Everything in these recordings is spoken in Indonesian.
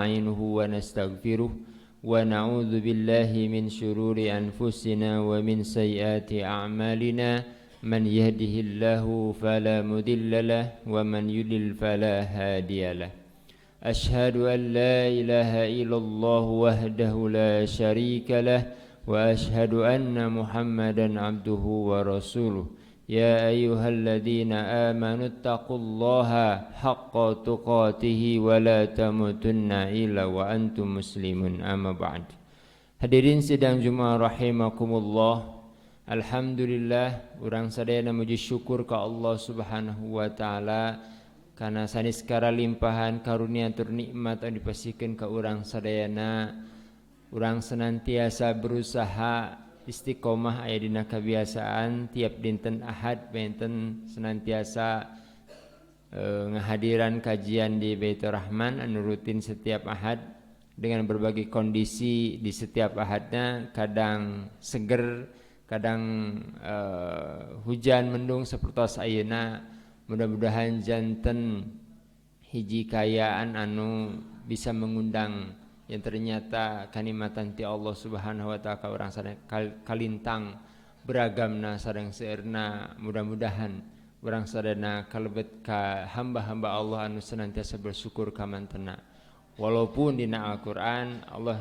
نستعينه ونستغفره ونعوذ بالله من شرور أنفسنا ومن سيئات أعمالنا من يهده الله فلا مضل له ومن يضلل فلا هادي له أشهد أن لا إله إلا الله وحده لا شريك له وأشهد أن محمدا عبده ورسوله يا أيها الذين آمنوا اتقوا الله حق تقاته ولا تموتن إلا وأنتم مسلمون أما بعد. Hadirin sidang Jumaah rahimakumullah. Alhamdulillah urang sadayana muji syukur ka Allah Subhanahu wa taala kana sanes kara limpahan karunia tur nikmat anu dipasikeun ka urang sadayana. Urang senantiasa berusaha istiqomah aya dina kebiasaan tiap dinten Ahad benten senantiasa ngahadiran kajian di Baitur Rahman anu rutin setiap Ahad dengan berbagai kondisi di setiap Ahadnya, kadang seger, kadang hujan mendung sapertos ayeuna. Mudah-mudahan janten hiji kayaan anu bisa mengundang yang ternyata kalimatan ti Allah Subhanahu wa taala ka urang sadaya kalintang beragamna sareng seueurna. Mudah-mudahan urang sadayana kalebet ka hamba-hamba Allah anu senantiasa bersyukur ka mantena. Walaupun dina Al-Qur'an Allah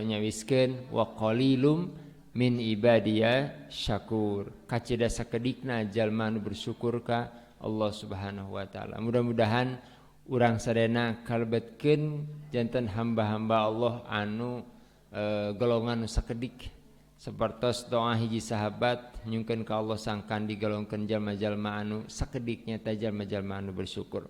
nyawiskeun wa qalilum min ibadiya syakur. Kacida sakedikna jalma anu bersyukur ka Allah Subhanahu wa taala. Mudah-mudahan urang sadayana kalebetkeun janten hamba-hamba Allah anu golongan nu sakedik sapertos doa hiji sahabat nyungkeun ka Allah sangkan digolongkeun jalma-jalma anu sakedik nyata jalma-jalma anu bersyukur.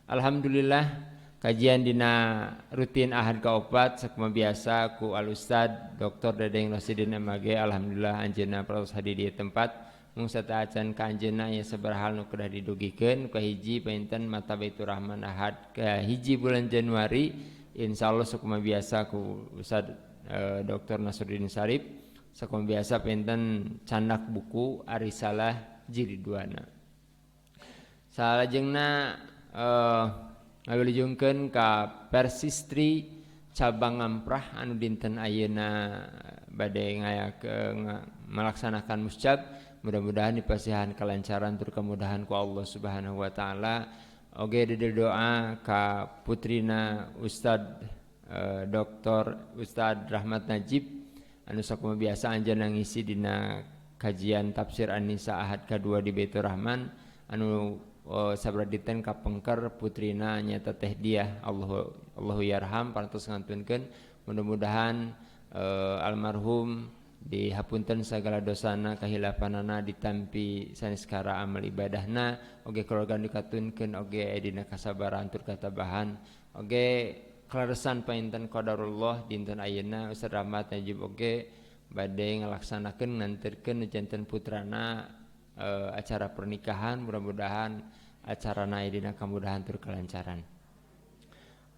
Alhamdulillah kajian dina rutin Ahad ka-4 sakuma biasa ku Al Ustad Dr. Dedeng Rosidin MAG. Alhamdulillah anjeunna praos hadir di tempat mung sataacan ka anjeunna aya sabaraha nu kedah didugikeun ka hiji painten mata Baitur Rahman Ahad ka hiji bulan Januari insyaallah sakuma biasa ku Ustad Dr. Nasruddin Sarip sakuma biasa painten candak buku Arisalah jilid 2na. Salajengna ngawilujungkeun ka Persistri cabang Ngamprah anu dinten ayeuna bade melaksanakan muscab. Mudah-mudahan dipasihan kelancaran tur kemudahan ku Allah Subhanahu wa taala. Oge dede doa ka putrina Ustad Dr. Ustad Rahmat Najib anu sakuma biasa anjeunna ngisi dina kajian tafsir An-Nisa Ahad ka-2 di Baitur Rahman anu sabraditen kapengker putrina nyata Teh Diah. Allahu yarham parantos ngantunkeun mudah-mudahan almarhum dihapunten segala dosana kahilafanana ditampi sanes kara amal ibadahna oge keluarga dikatunkeun oge dina kasabaran tur katabahan oge klaresan painten qadarullah dinten ayeuna Ustaz Rahmat Najib oge bade ngalaksanakeun nganterkeun janten putrana acara pernikahan. Mudah-mudahan acarana dina kamudahan tur kelancaran.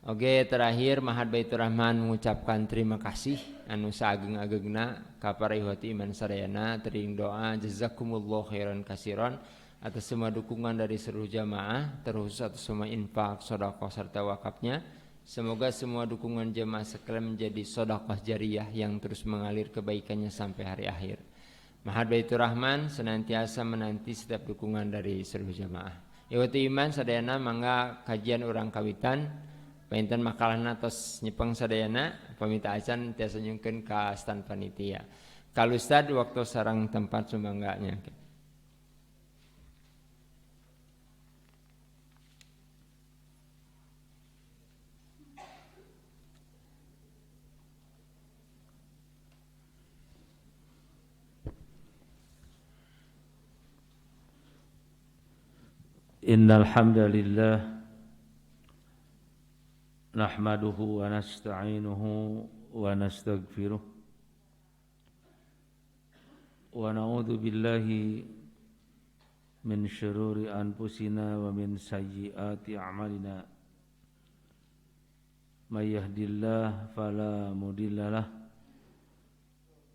Oge terakhir Mahad Baitur Rahman mengucapkan terima kasih anu saageng-agengna ka para ihwati iman sadayana teuing doa jazakumullah khairan katsiran atas semua dukungan dari seluruh jamaah terkhusus atas semua infak, sedekah serta wakafnya. Semoga semua dukungan jamaah sekalian menjadi sedekah jariyah yang terus mengalir kebaikannya sampai hari akhir. Mahad Baitur Rahman senantiasa menanti setiap dukungan dari seluruh jamaah. Ihwati iman sadayana mangga kajian urang kawitan painten makalahna tos nyepeng sadayana pamita acan tiasa nyungkeun ka stan panitia. Kal Ustad waktu sareng tempat sumangganya. Innal hamdalillah nahmaduhu wa nasta'inuhu wa nastaghfiruh wa na'udzu billahi min syururi anfusina wa min sayyiati a'malina may yahdihillahu fala mudhillalah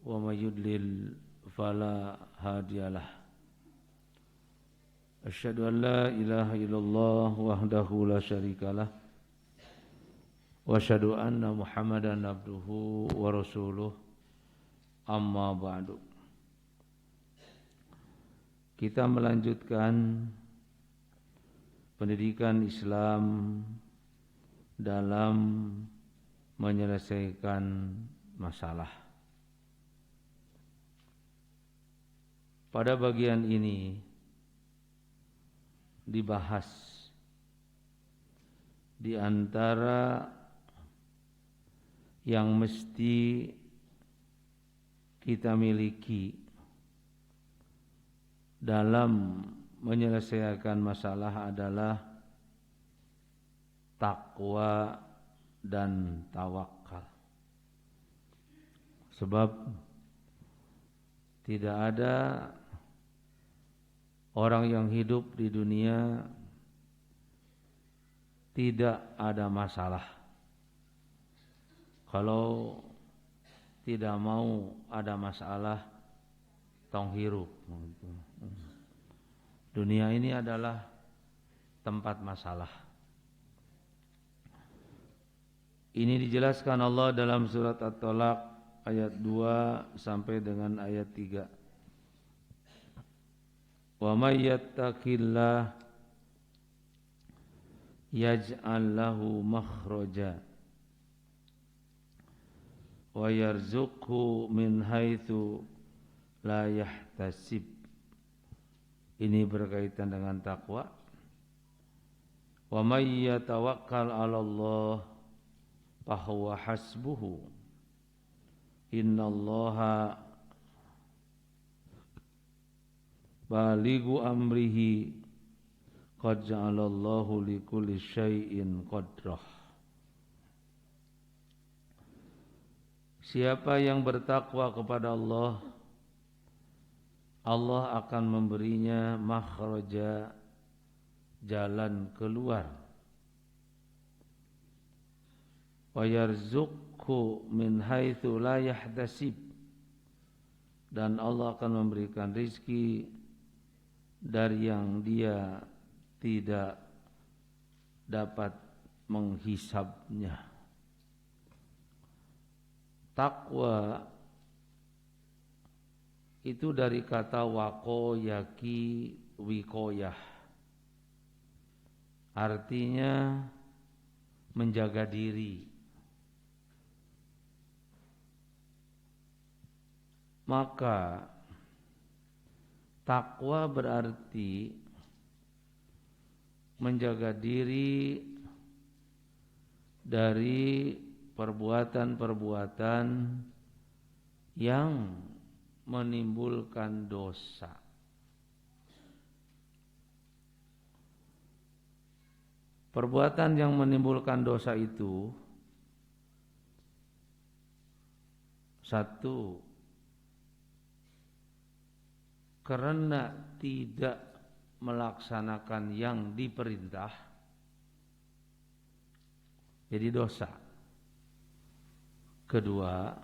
wa may yudlil fala hadiyalah. Asyhadu an la ilaha illallah wahdahu la syarikalah wa asyhadu anna Muhammadan abduhu wa rasuluh. Amma ba'du. Kita melanjutkan pendidikan Islam dalam menyelesaikan masalah. Pada bagian ini dibahas di antara yang mesti kita miliki dalam menyelesaikan masalah adalah takwa dan tawakal. Sebab tidak ada orang yang hidup di dunia tidak ada masalah. Kalau tidak mau ada masalah, tong hirup. Dunia ini adalah tempat masalah. Ini dijelaskan Allah dalam surat At-Talaq ayat 2 sampai dengan ayat 3. Wa may yattaqillah yaj'al lahu makhraja wa yarzuqhu min haitsu la yahtasib. Ini berkaitan dengan takwa. Wa may yatawakkal 'ala Allah fa huwa hasbuhu. Innallaha balighu amrihi qad ja'alallahu likulli syai'in qadrah. Siapa yang bertakwa kepada Allah, Allah akan memberinya makhraja, jalan keluar. Wa yarzuqhu min haitsu la yahtasib, dan Allah akan memberikan rizki dari yang dia tidak dapat menghisabnya. Takwa itu dari kata waqoyaki wikoyah, artinya menjaga diri. Maka takwa berarti menjaga diri dari perbuatan-perbuatan yang menimbulkan dosa. Perbuatan yang menimbulkan dosa itu, satu, karena tidak melaksanakan yang diperintah, jadi dosa. Kedua,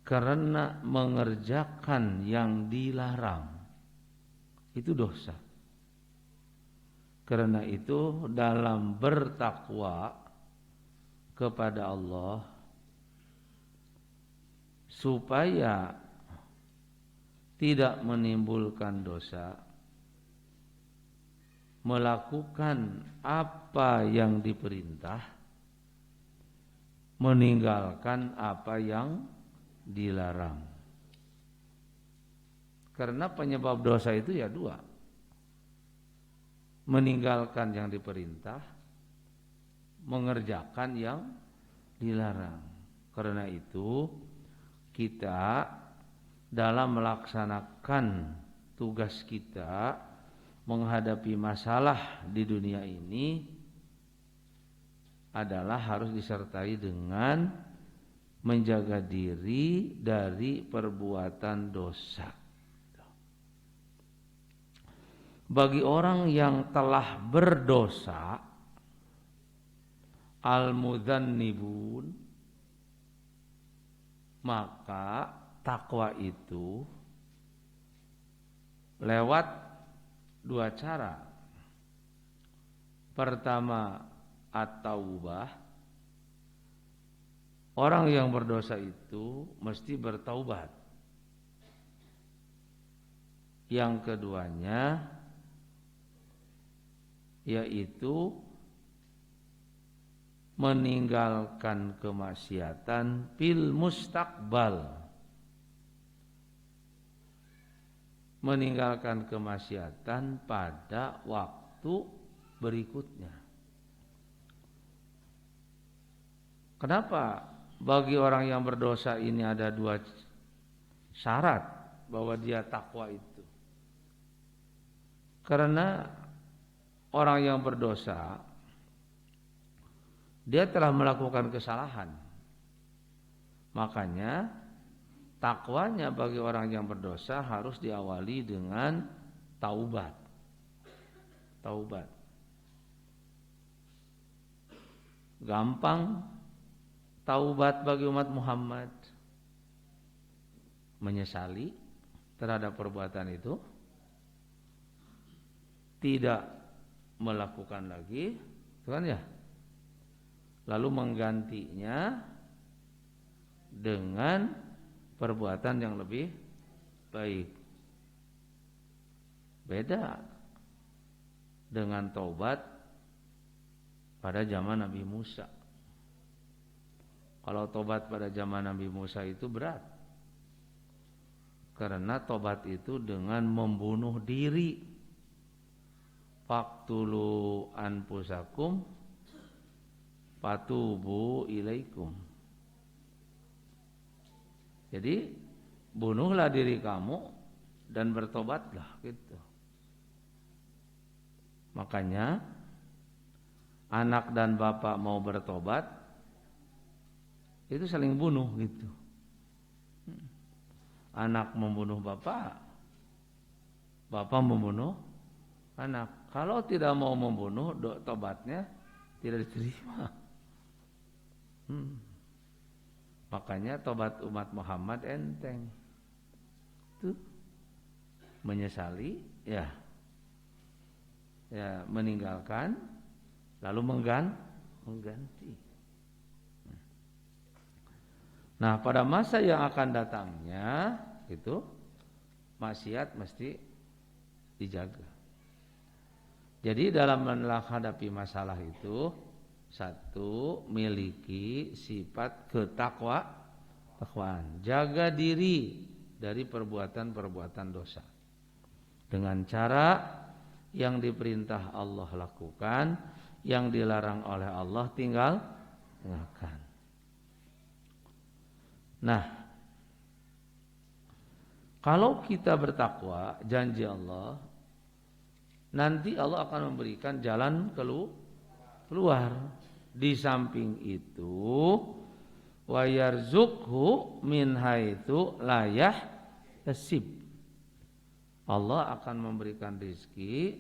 karena mengerjakan yang dilarang, itu dosa. Karena itu dalam bertakwa kepada Allah, supaya tidak menimbulkan dosa, melakukan apa yang diperintah, meninggalkan apa yang dilarang. Karena penyebab dosa itu ya dua: meninggalkan yang diperintah, mengerjakan yang dilarang. Karena itu kita dalam melaksanakan tugas kita menghadapi masalah di dunia ini adalah harus disertai dengan menjaga diri dari perbuatan dosa. Bagi orang yang telah berdosa, al-mudzannibun, maka takwa itu lewat dua cara. Pertama, at-taubah, orang yang berdosa itu mesti bertaubat. Yang keduanya yaitu meninggalkan kemaksiatan fil mustaqbal, meninggalkan kemaksiatan pada waktu berikutnya. Kenapa bagi orang yang berdosa ini ada dua syarat bahwa dia takwa itu? Karena orang yang berdosa dia telah melakukan kesalahan. Makanya takwanya bagi orang yang berdosa harus diawali dengan taubat. Taubat. Gampang taubat bagi umat Muhammad. Menyesali terhadap perbuatan itu, tidak melakukan lagi, itu kan ya? Lalu menggantinya dengan perbuatan yang lebih baik. Beda dengan taubat pada zaman Nabi Musa. Kalau taubat pada zaman Nabi Musa itu berat, karena taubat itu dengan membunuh diri. Faqtulu anfusakum fatubu ilaikum. Jadi bunuhlah diri kamu dan bertobatlah gitu. Makanya anak dan bapak mau bertobat itu saling bunuh gitu. Anak membunuh bapak, bapak membunuh anak. Kalau tidak mau membunuh, tobatnya tidak diterima. Makanya tobat umat Muhammad enteng. Tuh. Menyesali, ya meninggalkan, lalu mengganti. Nah, pada masa yang akan datangnya itu maksiat mesti dijaga. Jadi dalam menghadapi masalah itu, satu, miliki sifat ketakwaan. Jaga diri dari perbuatan-perbuatan dosa. Dengan cara yang diperintah Allah lakukan, yang dilarang oleh Allah tinggalkan. Nah, kalau kita bertakwa, janji Allah, nanti Allah akan memberikan jalan keluar. Di samping itu, wa yarzuqhu min haitsu la yahtasib. Allah akan memberikan rezeki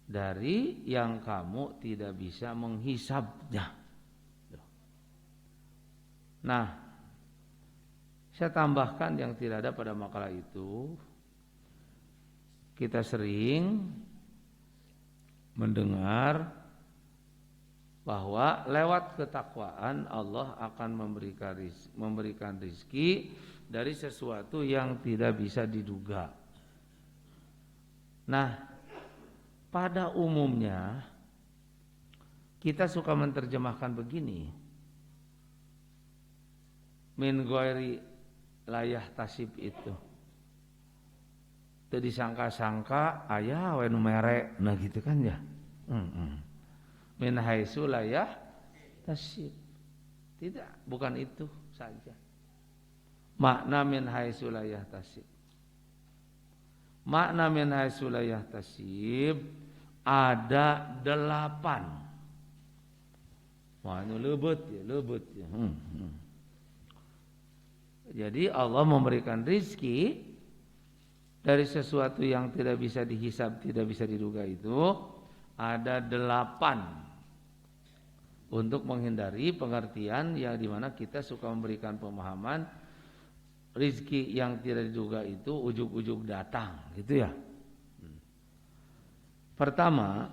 dari yang kamu tidak bisa menghisabnya. Nah, saya tambahkan yang tidak ada pada makalah itu. Kita sering mendengar bahwa lewat ketakwaan Allah akan memberikan rezeki dari sesuatu yang tidak bisa diduga. Nah, pada umumnya kita suka menerjemahkan begini. Min ghairi layah tasib itu. Teu disangka-sangka aya we nu mere, nah gitu kan ya. Min haitsu la yahtasib. Tidak, bukan itu saja. Makna min haitsu la yahtasib. Makna min haitsu la yahtasib ada 8. Wah, ini leubet ya. Jadi Allah memberikan rizki dari sesuatu yang tidak bisa dihisab, tidak bisa diduga itu ada 8 untuk menghindari pengertian yang dimana kita suka memberikan pemahaman rizki yang tidak diduga itu ujug-ujug datang, gitu ya. Pertama,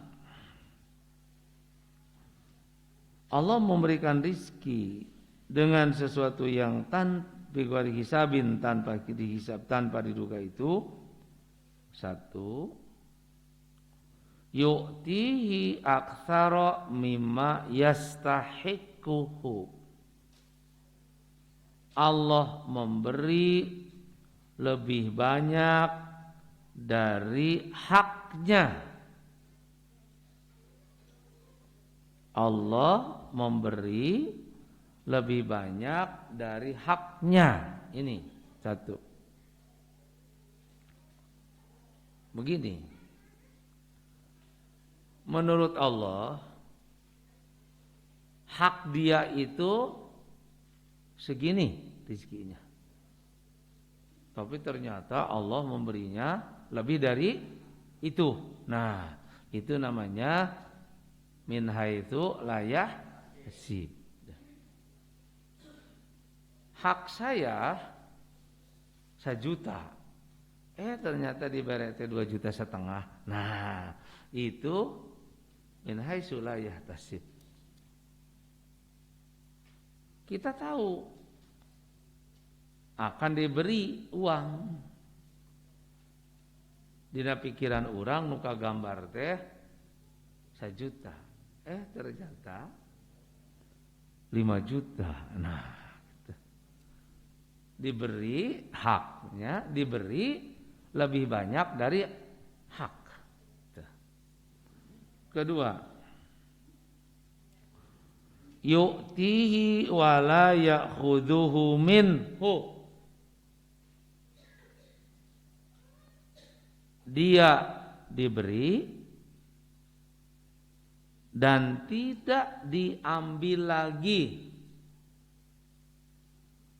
Allah memberikan rizki dengan sesuatu yang tanpa hisabin, tanpa dihisab, tanpa diduga itu, satu, yu'tihi aktsara mimma yastahiquhu. Allah memberi lebih banyak dari haknya. Allah memberi lebih banyak dari haknya. Ini satu. Begini, menurut Allah hak dia itu segini rezekinya, tapi ternyata Allah memberinya lebih dari itu. Nah, itu namanya min haitsu la yahtasib. Hak saya 1 juta, ternyata diberi 2,5 juta. Nah, itu min haitsu la yahtasib. Kita tahu akan diberi uang. Dina pikiran orang nuka gambar teh 1 juta. Ternyata 5 juta. Nah, gitu. Diberi haknya, diberi lebih banyak dari hak. Gitu. Kedua, yu'tihi wa la ya'khudhuhu minhu. Dia diberi dan tidak diambil lagi.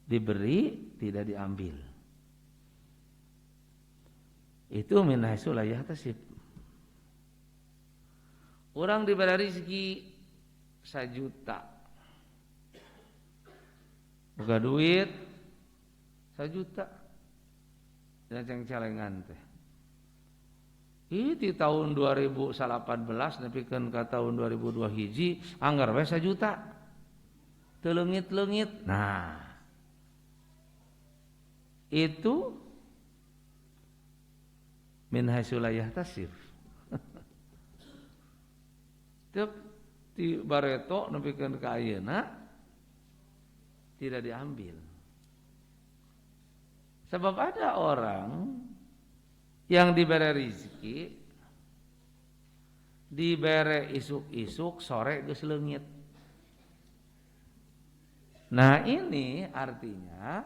Diberi, tidak diambil. Itu min haitsu la yahtasib. Orang diberi rezeki 1 juta. Boga duit 1 juta. Dan ceng-celengan teh. Di tahun 2018 nepikeun ka tahun 2002 hiji anggar we 1 juta. Teu leungit-leungit. Nah, itu min haitsu la yahtasib. Tiap di bareto nepikeun ka ayeuna tidak diambil. Sebab ada orang yang diberi rezeki, diberi isuk-isuk, sore geus leungit. Nah, ini artinya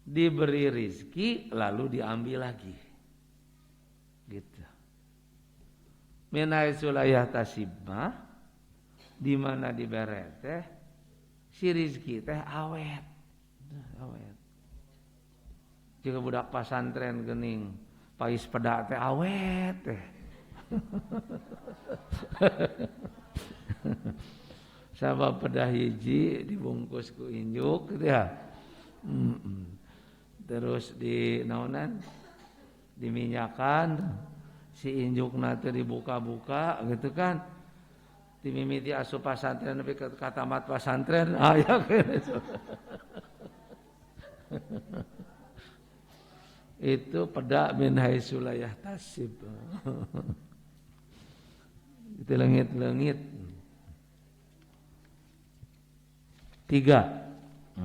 diberi rezeki lalu diambil lagi. Gitu. Min haitsu la yahtasib mah di mana diberi teh si rezeki teh awet. Awet. Jika budak pasantren geuning pais peda teh awet teh. Sabab peda hiji dibungkus ku injuk gitu ya. Terus di naonan diminyakan si injukna teh dibuka-buka gitu kan. Dimimiti asup pasantren nepi ka tamat pasantren aya gitu. Itu peda min haitsu la yahtasib. Itu leungit-leungit. 3.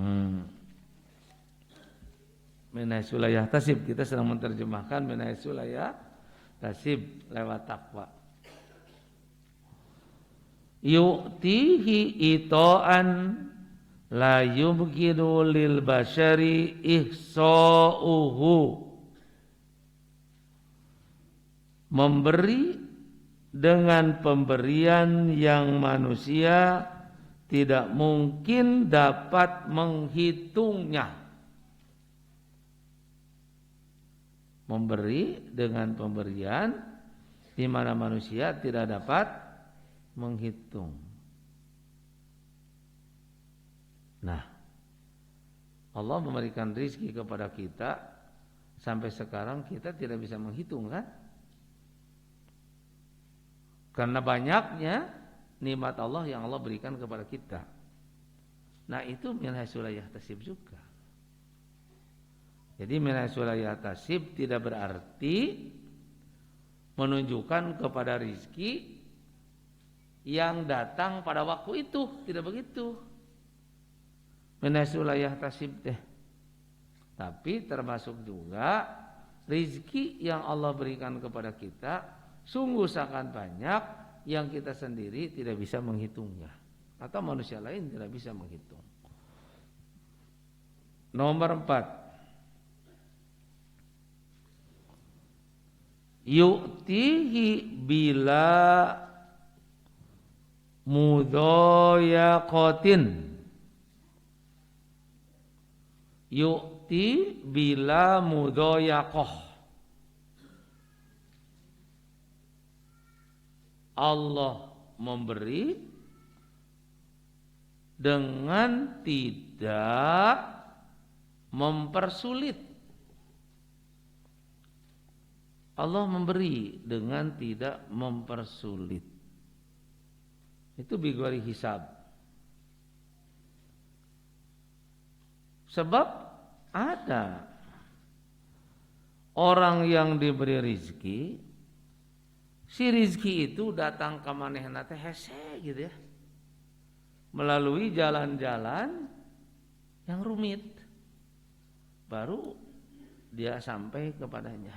Min haitsu la yahtasib, kita sedang menerjemahkan min haitsu la yahtasib lewat takwa. Yu'tihi ita'an la yumkinu lil bashari ihsa'uhu. Memberi dengan pemberian yang manusia tidak mungkin dapat menghitungnya. Memberi dengan pemberian di mana manusia tidak dapat menghitung. Nah, Allah memberikan rezeki kepada kita sampai sekarang kita tidak bisa menghitung kan? Karena banyaknya nikmat Allah yang Allah berikan kepada kita. Nah itu min haitsu la yahtasib juga. Jadi min haitsu la yahtasib tidak berarti menunjukkan kepada rizki yang datang pada waktu itu, tidak begitu. Min haitsu la yahtasib teh. Tapi termasuk juga rizki yang Allah berikan kepada kita sungguh sangat banyak yang kita sendiri tidak bisa menghitungnya. Atau manusia lain tidak bisa menghitung. Nomor 4. Yu'tihi bila mudhayaqatin. Yu'ti bila mudhayaqah. Allah memberi dengan tidak mempersulit. Allah memberi dengan tidak mempersulit. Itu bigori hisab. Sebab ada orang yang diberi rizki, si rizki itu datang ke manehna teh hese gitu ya. Melalui jalan-jalan yang rumit, baru dia sampai kepadanya.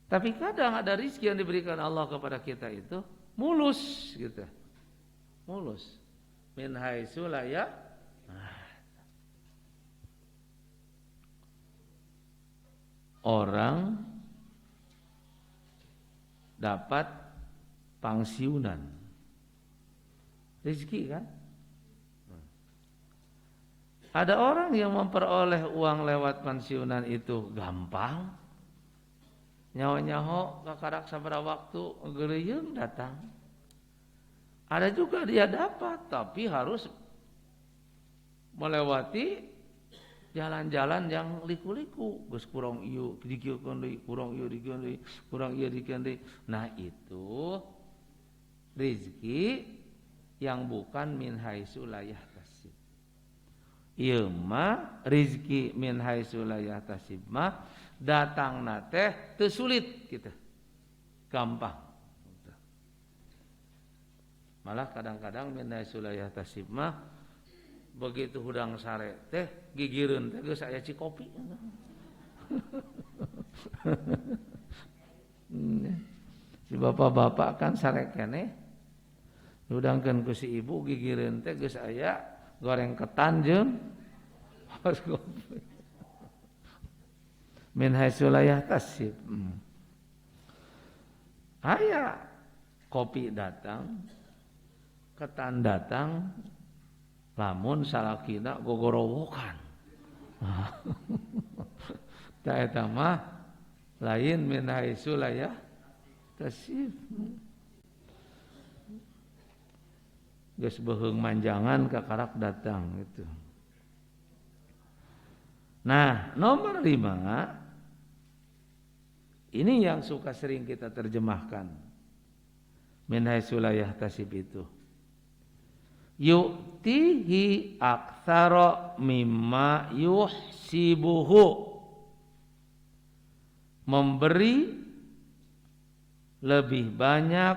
Tapi kadang ada rizki yang diberikan Allah kepada kita itu mulus gitu, mulus. Min haitsu la ya. Orang dapat pensiunan. Rezeki kan? Ada orang yang memperoleh uang lewat pensiunan itu gampang. Nyaho-nyaho kakarak sabaraha waktu geuleuyeung datang. Ada juga dia dapat tapi harus melewati jalan-jalan yang liku-liku. Geus kurang ieu dikieun deui, kurang ieu dikieun deui, kurang ieu dikieun deui. Nah, itu rezeki yang bukan min haitsu la yahtasib. Ieu mah rezeki min haitsu la yahtasib mah datangna teh teu sulit kitu. Gampang. Malah kadang-kadang min haitsu la yahtasib mah begitu hudang sare teh gigireun teh geus aya cikopi. Si bapak-bapak kan sare keneh udangkeun ku si ibu gigireun teh geus aya goreng ketan jeung kopi. Min haitsu la yahtasib. Aya kopi datang, ketan datang, lamun salakina gogorowokan. Ta eta mah lain min haitsu la yahtasib. Geus beuheung manjangan kakarak datang gitu. Nah, nomor 5 ini yang suka sering kita terjemahkan. Min haitsu la yahtasib itu. Yu'tihi aktsara mimma yuhsibuhu. Memberi lebih banyak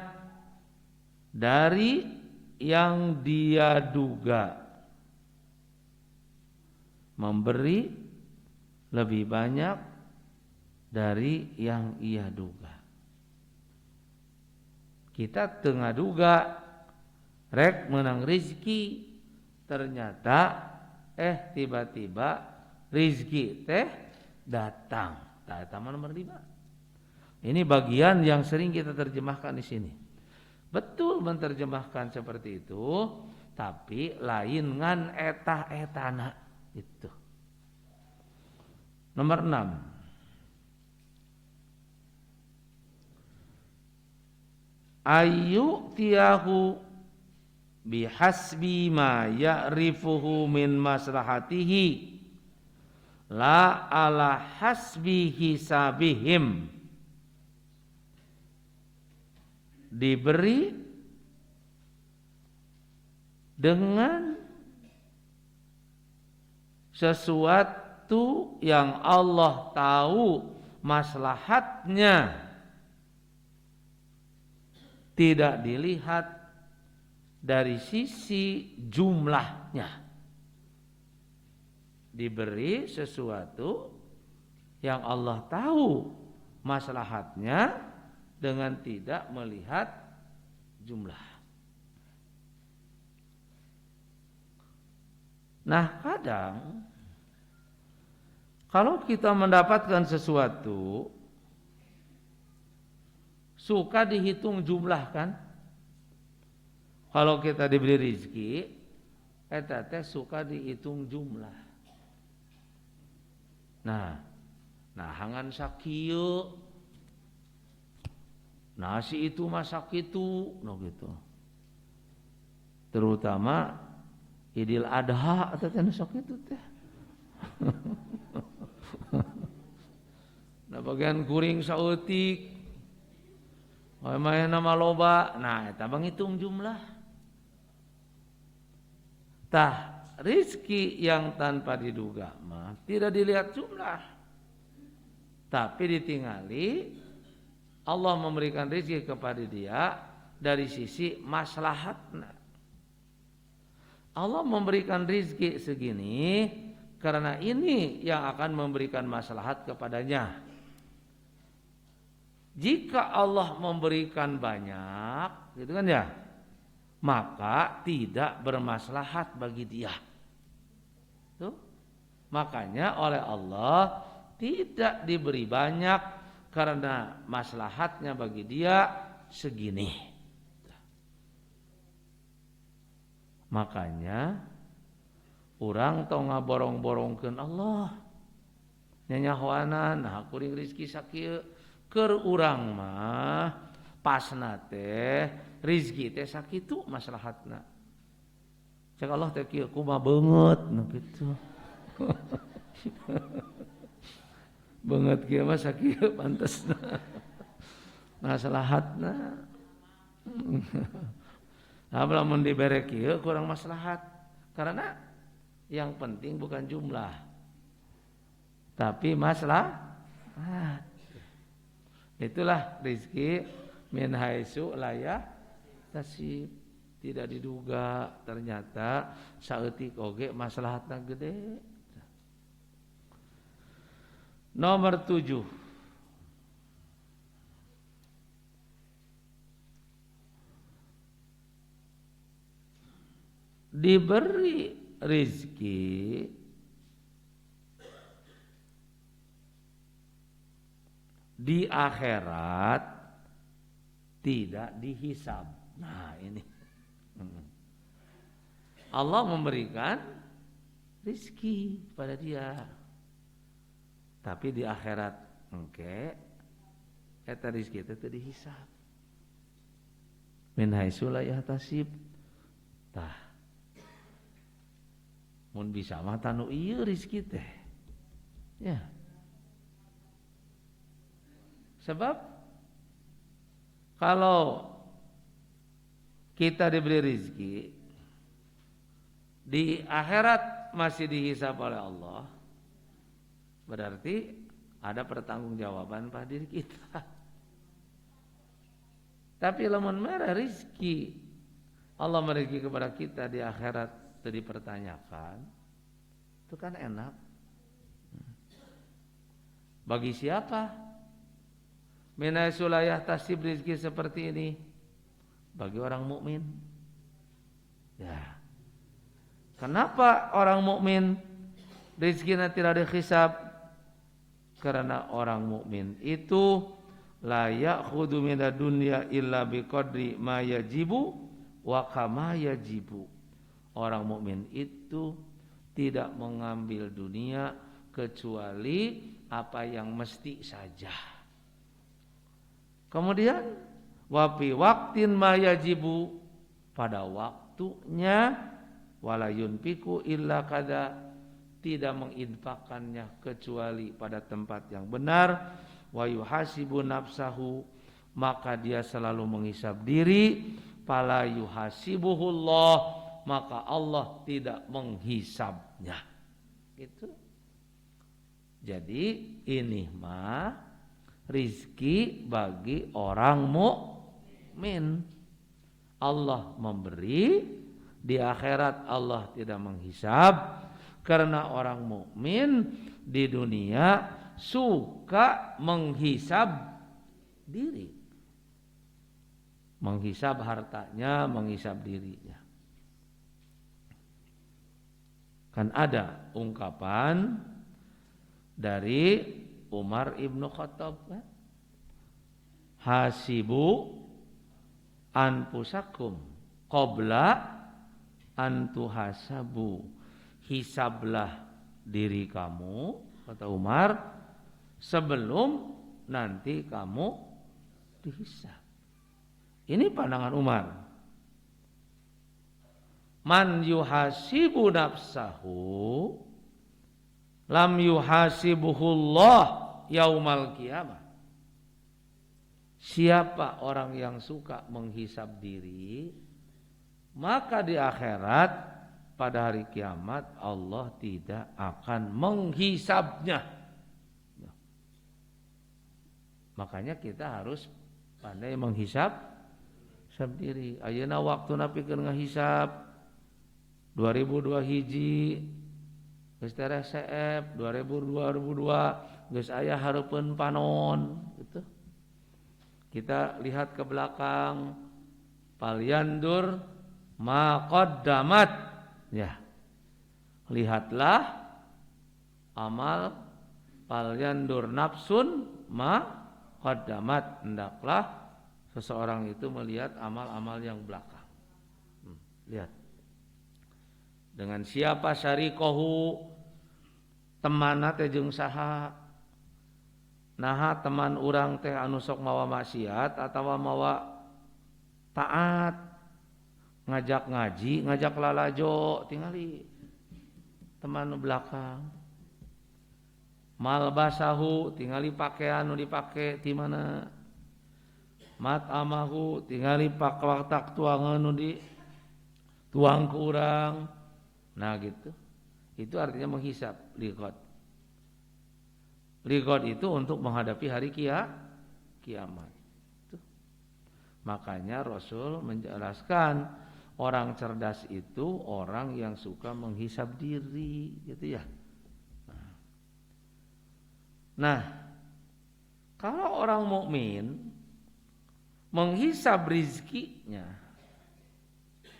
dari yang dia duga. Memberi lebih banyak dari yang ia duga. Kita tengah duga rek menang rezeki, ternyata tiba-tiba rezeki teh datang. Eta nomor 5. Ini bagian yang sering kita terjemahkan di sini. Betul menerjemahkan seperti itu, tapi lain ngan etah-etana itu. Nomor 6. Ayu tiyahu bihasbi ma ya'rifuhu min maslahatihi la ala hasbi hisabihim. diberi dengan sesuatu yang Allah tahu maslahatnya, tidak dilihat dari sisi jumlahnya. Diberi sesuatu yang Allah tahu maslahatnya dengan tidak melihat jumlah. Nah, kadang kalau kita mendapatkan sesuatu suka dihitung jumlah kan? Kalau kita diberi rezeki, eta teh suka dihitung jumlah. Nah, hangan sakieu, nasi itu masak itu, no gitu. Terutama Idul Adha atau teh sok itu teh. Nah, bagian kuring saeutik, main nama loba, nah eta ngitung jumlah. Tah, rizki yang tanpa diduga mah tidak dilihat jumlah, tapi ditingali Allah memberikan rizki kepada dia dari sisi maslahatna. Allah memberikan rizki segini karena ini yang akan memberikan maslahat kepadanya. Jika Allah memberikan banyak, gitu kan ya, maka tidak bermaslahat bagi dia. Tuh. Makanya oleh Allah tidak diberi banyak karena maslahatnya bagi dia segini. Makanya urang tong ngaborong-borongkeun Allah. Nyanyahoana nah kuring rezeki sakieu keur urang mah pasna teh rezeki teh sakitu maslahatna. Cek Allah teh kieu kumaha beungeut nu kitu. Beungeut kieu mah sakieu pantesna. Maslahatna. Lamun dibere kieu kurang maslahat. Karena yang penting bukan jumlah, tapi maslahat. Itulah rizki min haitsu la yahtasib, tidak diduga, ternyata saeutik oge maslahatna gede. Nomor 7, diberi rizki di akhirat tidak dihisab. Nah ini Allah memberikan rizki pada dia, tapi di akhirat engke eta rizki itu dihisab. Min haitsu la yahtasib. Tah, mun bisa mah tanu ieu rizki teh. Ya. Sebab kalau kita diberi rizki di akhirat masih dihisab oleh Allah, berarti ada pertanggungjawaban pada diri kita. Tapi lamun merah rizki Allah memberi kepada kita di akhirat itu dipertanyakan, itu kan enak. Bagi siapa? Min haitsu la yahtasib, rizki seperti ini bagi orang mukmin. Ya. Kenapa orang mukmin rizkinya tidak dihisab? Karena orang mukmin itu la ya'khudhu minad dunya illa biqadri ma yajibu wa kama yajibu. Orang mukmin itu tidak mengambil dunia kecuali apa yang mesti saja. Kemudian wafi waktin ma yajibu, pada waktunya, wala yunfiku illa kada, tidak menginfakkannya kecuali pada tempat yang benar, wa yuhasibu nafsahu, maka dia selalu menghisab diri, fala yuhasibuhullah, maka Allah tidak menghisabnya. Gitu. Jadi ini mah rizki bagi orang mukmin. Allah memberi, di akhirat Allah tidak menghisab, karena orang mukmin di dunia suka menghisab diri, menghisab hartanya, menghisab dirinya. Kan ada ungkapan dari Umar ibnu Khattab, kan? Hasibu anfusakum qabla antuhasabu, hisablah diri kamu, kata Umar, sebelum nanti kamu dihisab. Ini pandangan Umar. Man yuhasibu nafsahu lam yuhasibuhullah yaumal qiyamah. Siapa orang yang suka menghisab diri, maka di akhirat pada hari kiamat Allah tidak akan menghisabnya. Makanya kita harus pandai menghisab diri. Ayeuna waktuna pikeun ngahisab 2002 hiji geus tere CF, 2002 geus aya hareupeun panon gitu. Kita lihat ke belakang, palyandur ma qaddamat, ya. Lihatlah amal, palyandur nafsun ma qaddamat, hendaklah seseorang itu melihat amal-amal yang belakang. Lihat. Dengan siapa syarikohu, temanna teh jeung saha? Naha teman urang teh anu sok mawa maksiat atawa mawa taat, ngajak ngaji, ngajak lalajo, tingali teman belakang. Malbasahu, tingali pakaian nu dipake ti mana? Matamahu, tingali pakwaktak tuangan nu di tuang ku urang. Nah gitu. Itu artinya menghisab, liqat. Liqat itu untuk menghadapi hari kiamat. Tuh. Makanya Rasul menjelaskan orang cerdas itu orang yang suka menghisab diri, gitu ya. Nah, kalau orang mukmin menghisab rizkinya,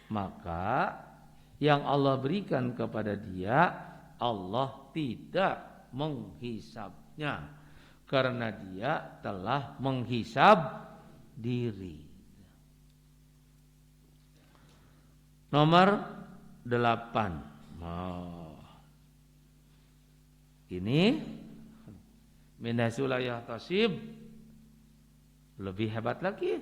maka yang Allah berikan kepada dia Allah tidak menghisabnya, karena dia telah menghisab diri. Nomor 8. Ini minasul yahtasib, lebih hebat lagi.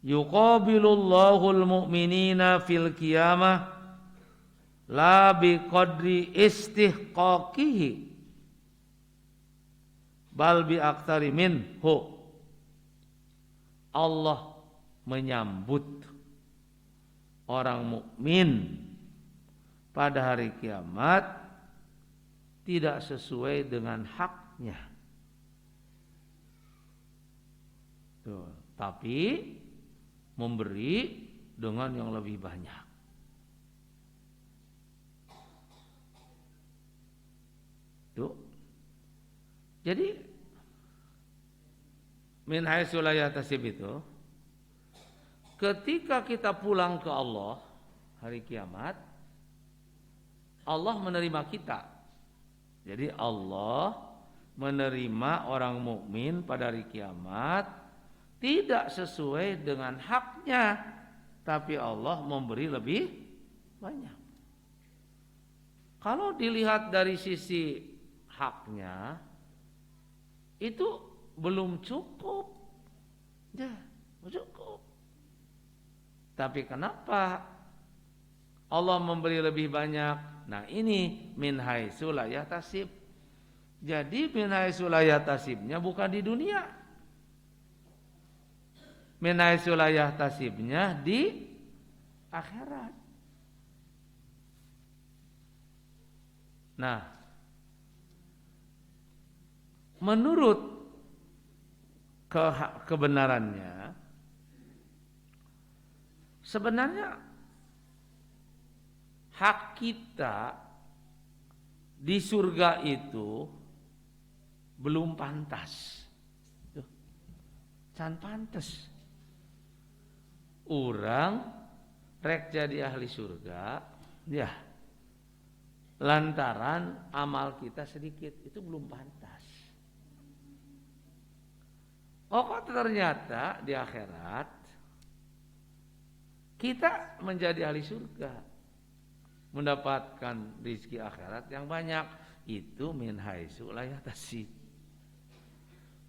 Yuqabilullahul mu'minina fil qiyamah la biqadri istihqaqihi bal bi aktsari minhu. Allah menyambut orang mukmin pada hari kiamat tidak sesuai dengan haknya. Tuh, tapi memberi dengan yang lebih banyak. Tuh. Jadi min haitsu la yahtasib itu, ketika kita pulang ke Allah hari kiamat, Allah menerima kita. Jadi Allah menerima orang mukmin pada hari kiamat tidak sesuai dengan haknya, tapi Allah memberi lebih banyak. Kalau dilihat dari sisi haknya, itu belum cukup. Ya, belum cukup. Tapi kenapa Allah memberi lebih banyak? Nah ini min haitsu la yahtasib. Jadi min haitsu la yahtasibnya bukan di dunia, min haitsu la yahtasibnya di akhirat. Nah, menurut kebenarannya sebenarnya hak kita di surga itu belum pantas. Can pantas. Urang rek jadi ahli surga, ya. Lantaran amal kita sedikit, itu belum pantas. Oh, kok ternyata di akhirat kita menjadi ahli surga, mendapatkan rezeki akhirat yang banyak, itu min haitsu la yahtasib.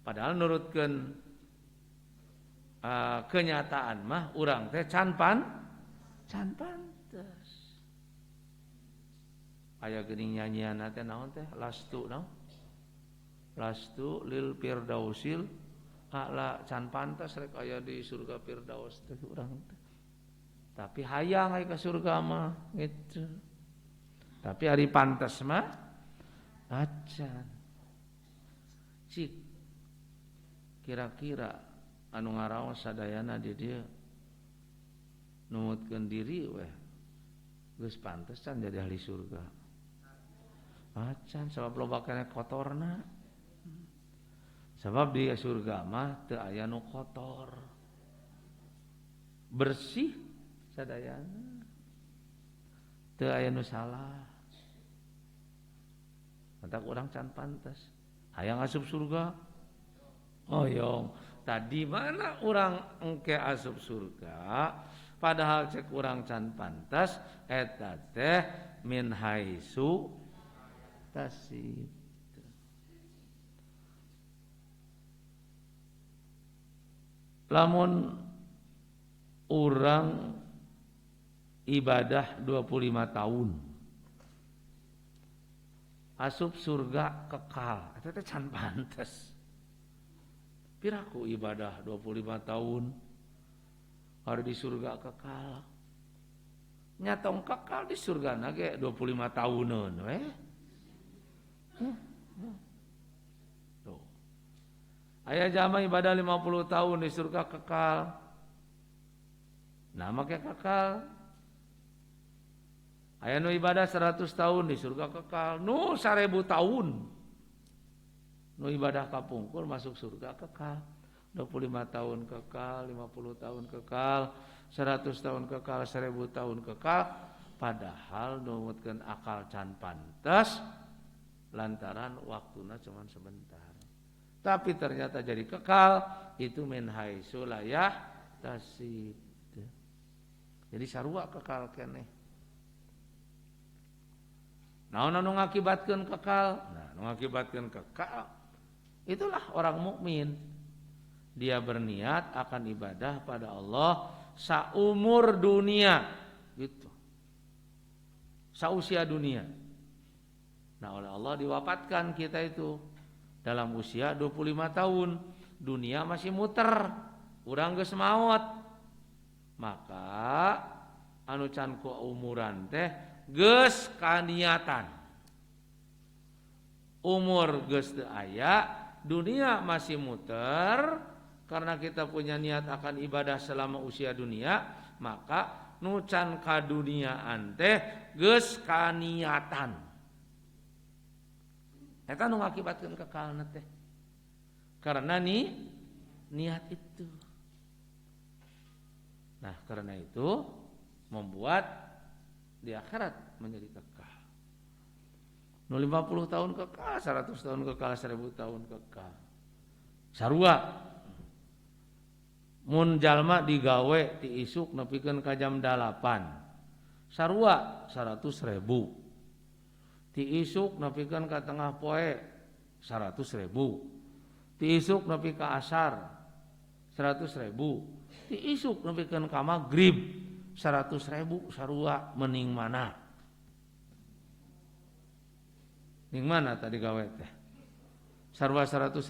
Padahal nurutkeun kenyataan mah urang teh can pantes. Aya geuning nyanyian teh naon teh? Lastu naon? Lastu lil firdausil a'la, can pantes rek aya di surga firdaus teh urang teh. Tapi hayang aya ka surga mah gitu. Tapi ari pantes mah acan. Cik kira-kira anu ngaraos sadayana di dieu numutkeun diri weh geus pantes can jadi ahli surga. Acan sabab loba keneh kotorna. Sabab di surga mah teu aya nu kotor. Bersih sadayana. Teu aya nu salah. Matak urang can pantes. Hayang asup surga. Oyong. Tadi mana urang engke asup surga, padahal cek urang can pantas eta teh min haitsu tasib. Lamun urang ibadah 25 tahun asup surga kekal, eta teh can pantes. Piraku ibadah 25 tahun hari di surga kekal. Nyatong kekal di surga nage 25 tahunan we. Tuh. Aya jama ibadah 50 tahun di surga kekal. Nah make kekal. Aya nu ibadah 100 tahun di surga kekal. Nu 1000 tahun. Nu ibadah kapungkur masuk surga kekal. 25 tahun kekal, 50 tahun kekal, 100 tahun kekal, 1000 tahun kekal. Padahal numutkeun akal can pantes lantaran waktuna cuman sebentar. Tapi ternyata jadi kekal itu min haitsu la yahtasib. Jadi sarua kekal keneh. Naon anu ngakibatkeun kekal? Nah, anu ngakibatkeun kekal itulah orang mukmin. Dia berniat akan ibadah pada Allah saumur dunia gitu. Sausia dunia. Nah, oleh Allah diwafatkan kita itu dalam usia 25 tahun. Dunia masih muter. Urang geus maot. Maka anu can ku umuran teh geus kaniatan. Umur geus teu aya, dunia masih muter. Karena kita punya niat akan ibadah selama usia dunia, maka nu can kaduniaan teh geus kaniatan. Eta nu ngakibatkeun kekalna teh. Karena niat itu. Nah, karena itu membuat di akhirat menjadi kekal. Nu 50 tahun kekal, 100 tahun kekal, 1000 tahun kekal. Sarua mun jalma digawe ti isuk nepikeun ka jam 8. Sarua 100.000. Ti isuk nepikeun ka tengah poe 100.000. Ti isuk nepi ka asar 100.000. Ti isuk nepikeun ka magrib 100.000 sarua mending mana? Ning mana tadi gawe teh? Sarua 100.000.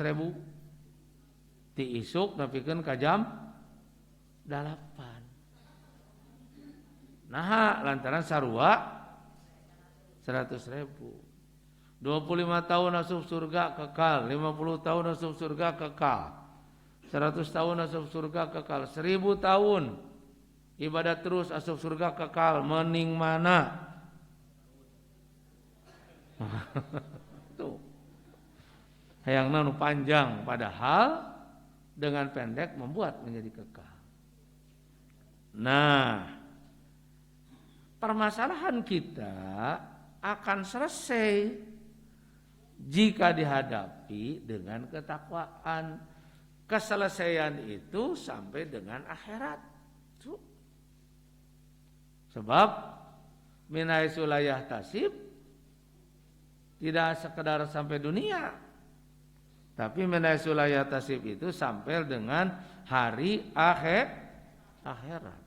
Ti isuk nepikeun ka jam Nah, lantaran sarua 100.000. 25 tahun asup surga kekal, 50 tahun asup surga kekal, 100 tahun asup surga kekal, 1000 tahun ibadah terus asup surga kekal, mending mana? Tuh. Hayangna nu panjang, padahal dengan pendek membuat menjadi kekal. Nah, permasalahan kita akan selesai jika dihadapi dengan ketakwaan. Keselesaian itu sampai dengan akhirat. Sebab minai sulayah tasib tidak sekedar sampai dunia, tapi minai sulayah tasib itu sampai dengan hari akhirat.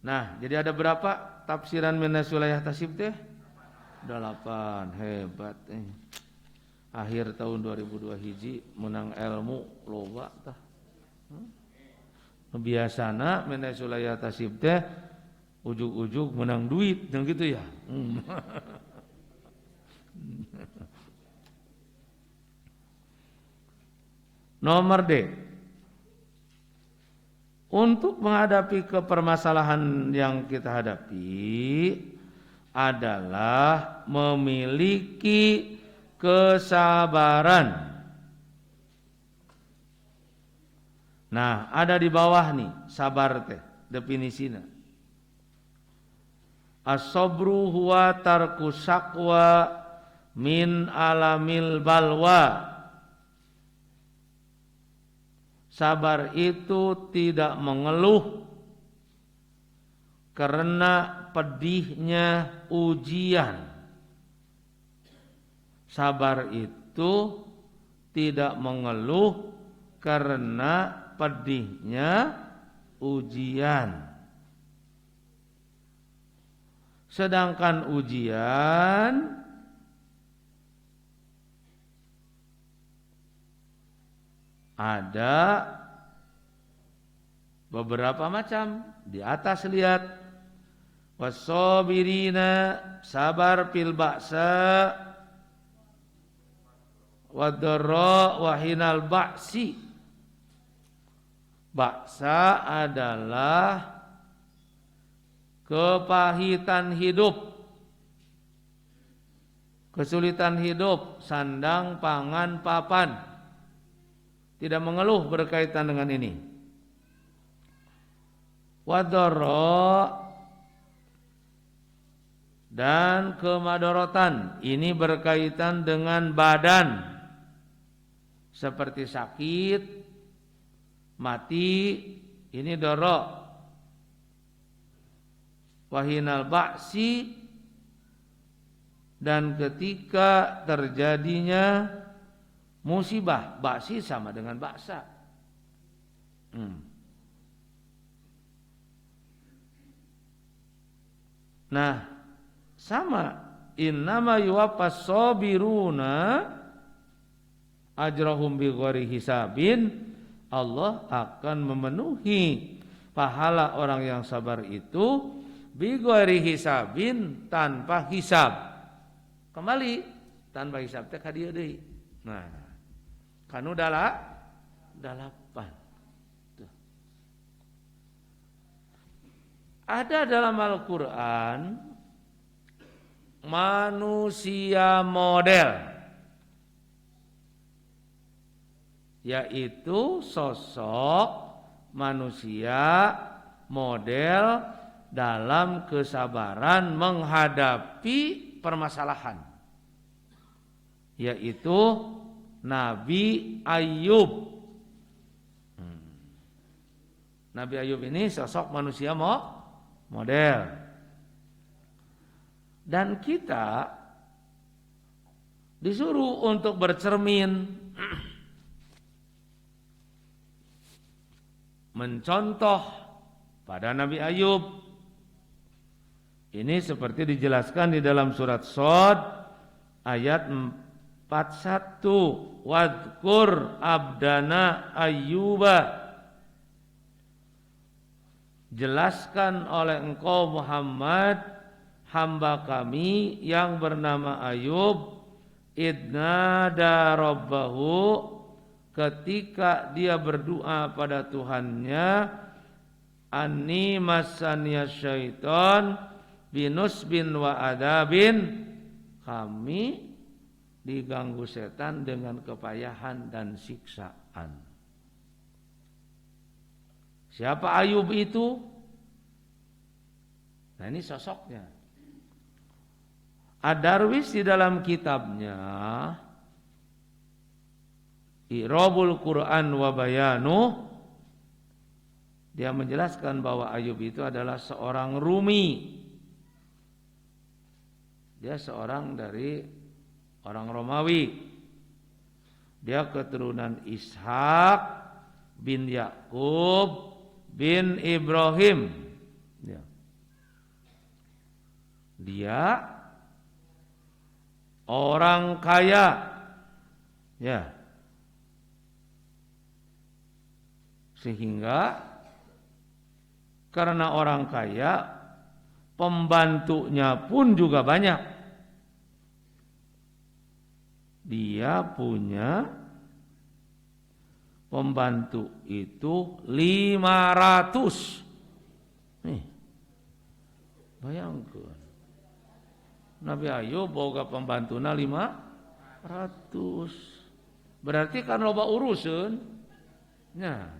Nah, jadi ada berapa tafsiran minai sulayah tasib teh? 8. Hebat. Akhir tahun 2002 hiji menang ilmu loba tah. Biasana minai sulayah tasib teh ujug-ujug menang duit dan gitu ya. Nomor D. Untuk menghadapi kepermasalahan yang kita hadapi adalah memiliki kesabaran. Nah, ada di bawah nih sabar teh definisinya. As-sabru huwa tarku syaqwa min alamil balwa. Sabar itu tidak mengeluh karena pedihnya ujian. Sabar itu tidak mengeluh karena pedihnya ujian. Sedangkan ujian ada beberapa macam. Di atas lihat, wassobirina, sabar fil ba'sa wadharra wahinal ba'si. Ba'sa adalah kepahitan hidup, kesulitan hidup, sandang, pangan, papan. Tidak mengeluh berkaitan dengan ini. Wadharra dan kemadorotan, ini berkaitan dengan badan, seperti sakit, mati, ini doro. Wahinal ba'si, dan ketika terjadinya musibah, ba'si sama dengan ba'sa. Nah, sama, innama yuwaffas sabiruna ajrahum bighairi hisabin. Allah akan memenuhi pahala orang yang sabar itu bighairi hisabin, tanpa hisab. Kembali tanpa hisab teh ka dieu deui. Nah, kanu 8. Tuh. Ada dalam Al-Qur'an manusia model, yaitu sosok manusia model dalam kesabaran menghadapi permasalahan, yaitu Nabi Ayub. Nabi Ayub ini sosok manusia model. Dan kita disuruh untuk bercermin, mencontoh pada Nabi Ayub. Ini seperti dijelaskan di dalam surat Shad ayat 41. Wadkur abdana Ayyuba jelaskan oleh engkau Muhammad hamba kami yang bernama Ayub idnada rabbahu, ketika dia berdoa pada Tuhannya, anni massaniya syaiton binusbin wa adabin, kami diganggu setan dengan kepayahan dan siksaan. Siapa Ayub itu? Nah, ini sosoknya. Ad-Darwis di dalam kitabnya I'rabul Quran wa Bayanuh, dia menjelaskan bahwa Ayub itu adalah seorang Rumi. Dia seorang dari orang Romawi. Dia keturunan Ishak bin Yakub bin Ibrahim. Dia orang kaya, ya, sehingga karena orang kaya, pembantunya pun juga banyak. Dia punya pembantu itu 500. Nih, bayangkan. Nabi Ayub boga pembantuna 500. Berarti kan loba urusan. Nah,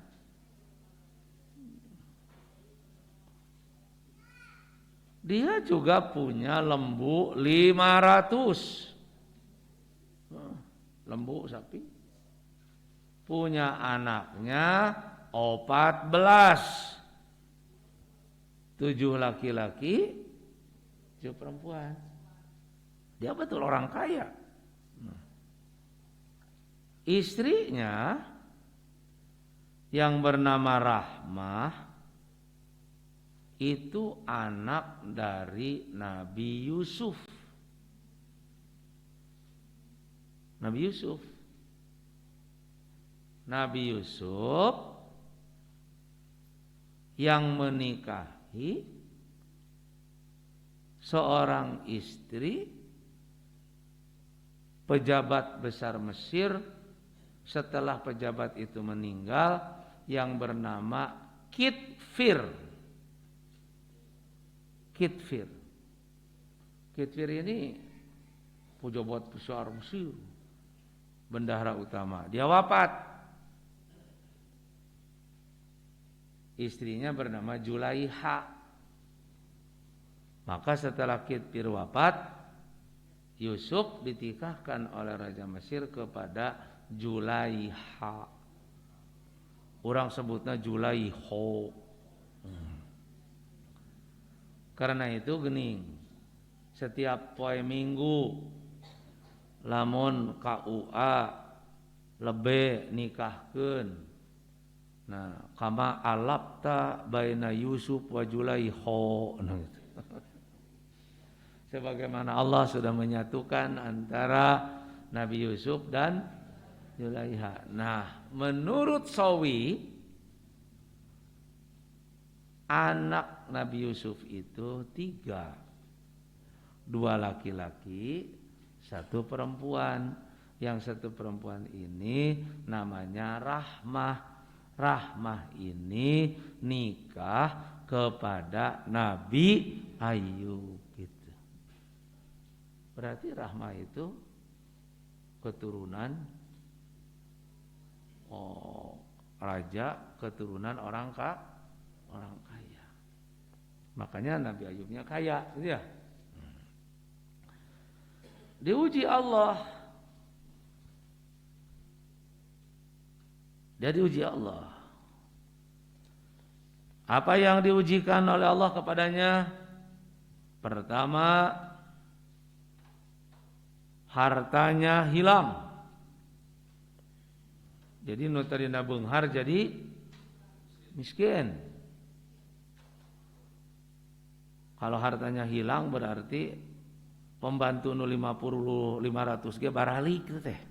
dia juga punya lembu 500. Lembu sapi. Punya anaknya 14. 7 laki-laki, 7 perempuan. Dia betul orang kaya. Istrinya yang bernama Rahmah itu anak dari Nabi Yusuf. Nabi Yusuf yang menikahi seorang istri pejabat besar Mesir setelah pejabat itu meninggal, yang bernama Kitfir. Kitfir ini pejabat besar Mesir, bendahara utama. Dia wafat. Istrinya bernama Julaiha. Maka setelah Kitfir wafat, Yusuf ditikahkan oleh Raja Mesir kepada Julaiha. Orang sebutnya Julaiho. Karena itu gening, setiap poe minggu lamun KUA lebe nikahkeun. Nah, kama alapta baina Yusuf wa Julaiho. Sebagaimana Allah sudah menyatukan antara Nabi Yusuf dan Julaiha. Nah, menurut Sawi, anak Nabi Yusuf itu 3. 2 laki-laki, 1 perempuan. Yang 1 perempuan ini namanya Rahmah. Rahmah ini nikah kepada Nabi Ayub gitu. Berarti Rahmah itu keturunan raja, keturunan orang kaya. Makanya Nabi Ayubnya kaya, gitu ya. Diuji Allah. Dia diuji Allah. Apa yang diujikan oleh Allah kepadanya? Pertama, hartanya hilang. Jadi nu tadina beunghar jadi miskin. Kalau hartanya hilang berarti pembantu nu 500 ge baralik kitu teh.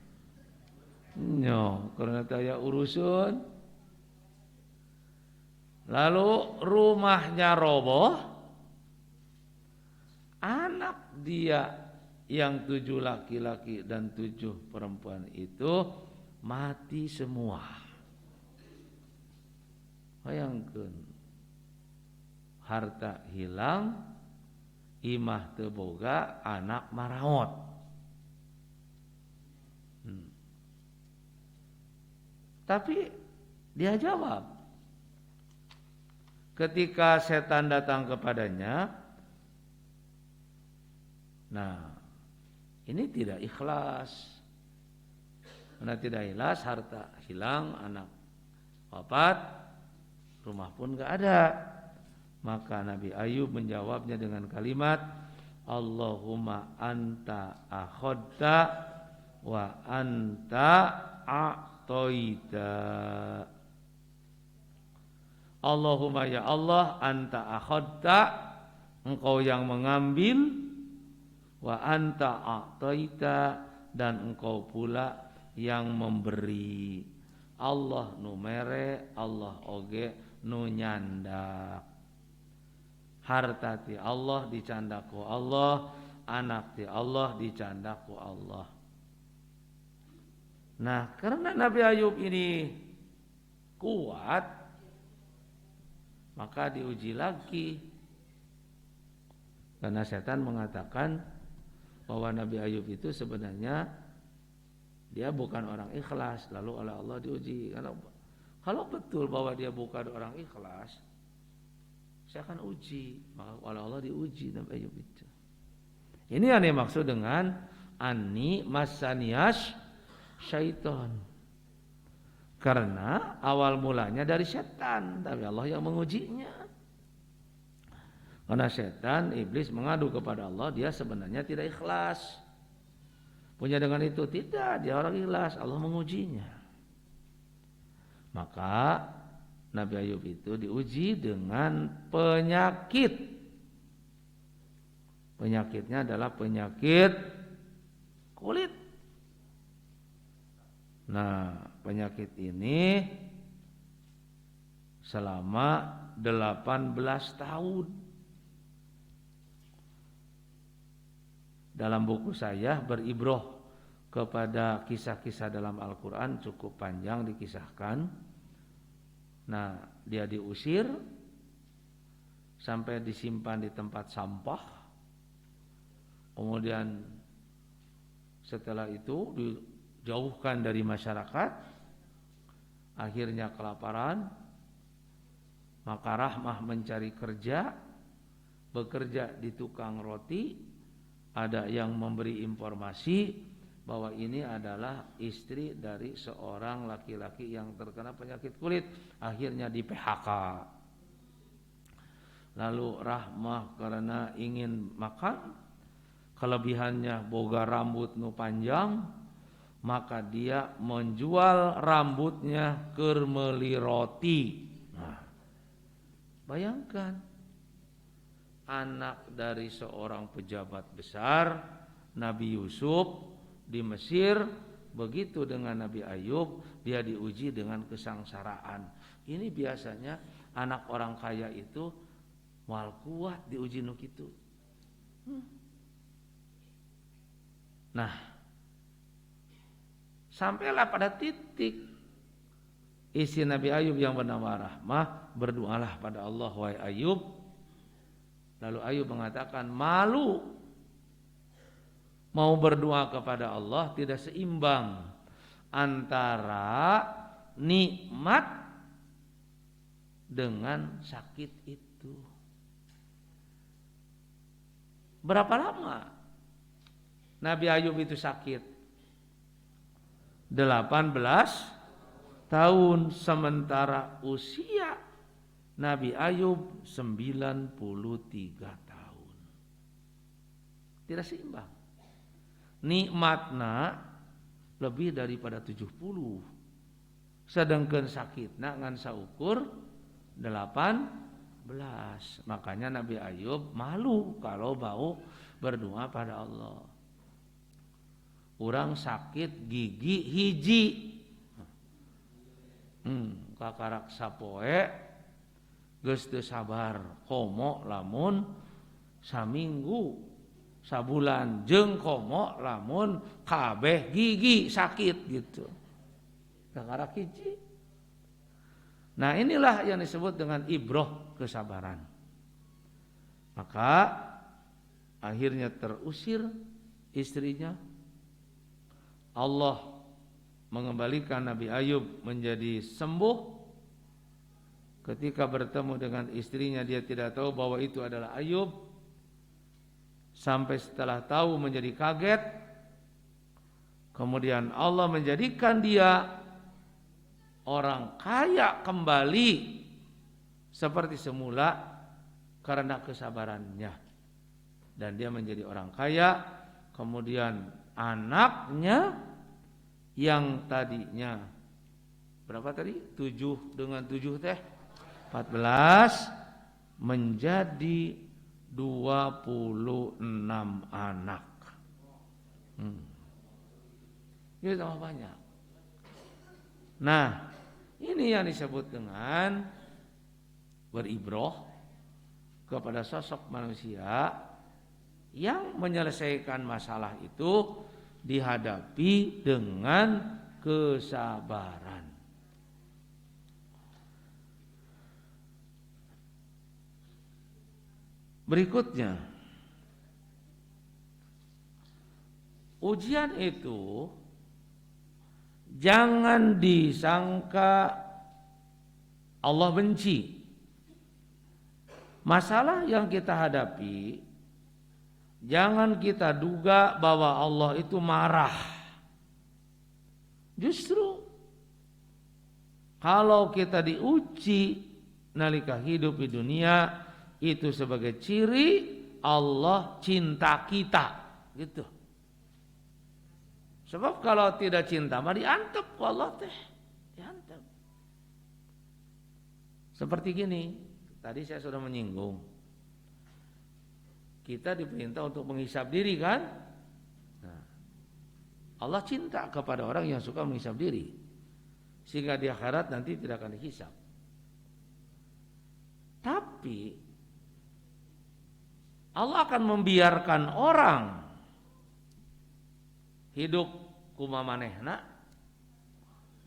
Nyo, karena taya urusan. Lalu rumahnya roboh, anak dia yang 7 laki-laki dan 7 perempuan itu mati semua. Bayangkeun, harta hilang, imah teu boga, anak maraot. Tapi dia jawab, ketika setan datang kepadanya, nah ini tidak ikhlas. Karena tidak ikhlas, harta hilang, anak wafat, rumah pun gak ada. Maka Nabi Ayub menjawabnya dengan kalimat, Allahumma anta akhadta wa anta a'toita. Allahumma ya Allah, anta akhadta, engkau yang mengambil, wa anta a'taita, dan engkau pula yang memberi. Allah nu mere, Allah oge nu nyandak. Harta ti Allah dicandaku Allah, anak ti Allah dicandaku Allah. Nah, karena Nabi Ayub ini kuat, maka diuji lagi. Karena setan mengatakan bahwa Nabi Ayub itu sebenarnya dia bukan orang ikhlas, lalu oleh Allah diuji. Kalau betul bahwa dia bukan orang ikhlas, saya akan uji. Maka oleh Allah diuji Nabi Ayub itu. Ini yang dimaksud dengan ani masaniyas syaiton. Karena awal mulanya dari setan, tapi Allah yang mengujinya. Karena setan, iblis mengadu kepada Allah, dia sebenarnya tidak ikhlas. Punya dengan itu tidak, dia orang ikhlas, Allah mengujinya. Maka Nabi Ayub itu diuji dengan penyakit. Penyakitnya adalah penyakit kulit. Nah, penyakit ini selama 18 tahun. Dalam buku saya beribroh kepada kisah-kisah dalam Al-Quran, cukup panjang dikisahkan. Nah, dia diusir sampai disimpan di tempat sampah. Kemudian setelah itu dijauhkan dari masyarakat. Akhirnya kelaparan. Maka Rahmah mencari kerja, bekerja di tukang roti. Ada yang memberi informasi bahwa ini adalah istri dari seorang laki-laki yang terkena penyakit kulit. Akhirnya di PHK. Lalu Rahmah karena ingin makan, kelebihannya boga rambut nu panjang, maka dia menjual rambutnya keur meuli roti. Nah, bayangkan, anak dari seorang pejabat besar, Nabi Yusuf di Mesir, begitu dengan Nabi Ayub, dia diuji dengan kesengsaraan. Ini biasanya anak orang kaya itu moal kuat diuji nu kitu. Nah, sampailah pada titik istri Nabi Ayub yang bernama Rahmah, berdoalah pada Allah, wahai Ayub. Lalu Ayub mengatakan, malu mau berdoa kepada Allah tidak seimbang antara nikmat dengan sakit itu. Berapa lama Nabi Ayub itu sakit? 18 tahun, sementara usia Nabi Ayub 93 tahun. Tidak seimbang. Nikmatna lebih daripada 70. Sedangkan sakitna ngan saukur 18. Makanya Nabi Ayub malu kalau mau berdoa pada Allah. Orang sakit gigi hiji. Kakarak sapoe geus teu sabar komo lamun saminggu sabulan jeung komo lamun kabeh gigi sakit gitu. Kakara hiji. Nah, inilah yang disebut dengan ibroh kesabaran. Maka akhirnya terusir istrinya. Allah mengembalikan Nabi Ayub menjadi sembuh. Ketika bertemu dengan istrinya dia tidak tahu bahwa itu adalah Ayub. Sampai setelah tahu menjadi kaget. Kemudian Allah menjadikan dia orang kaya kembali seperti semula karena kesabarannya. Dan dia menjadi orang kaya. Kemudian anaknya yang tadinya berapa tadi? 7 dengan 7 teh 14 menjadi 26 anak. Ini tambah banyak. Nah, ini yang disebut dengan beribroh kepada sosok manusia yang menyelesaikan masalah itu dihadapi dengan kesabaran. Berikutnya, ujian itu jangan disangka Allah benci. Masalah yang kita hadapi, jangan kita duga bahwa Allah itu marah. Justru kalau kita diuji nalika hidup di dunia, itu sebagai ciri Allah cinta kita, gitu. Sebab kalau tidak cinta mah diantep ku Allah teh, diantep. Seperti gini, tadi saya sudah menyinggung. Kita diperintah untuk menghisab diri kan? Nah, Allah cinta kepada orang yang suka menghisab diri, sehingga di akhirat nanti tidak akan dihisab. Tapi Allah akan membiarkan orang hidup kumamanehna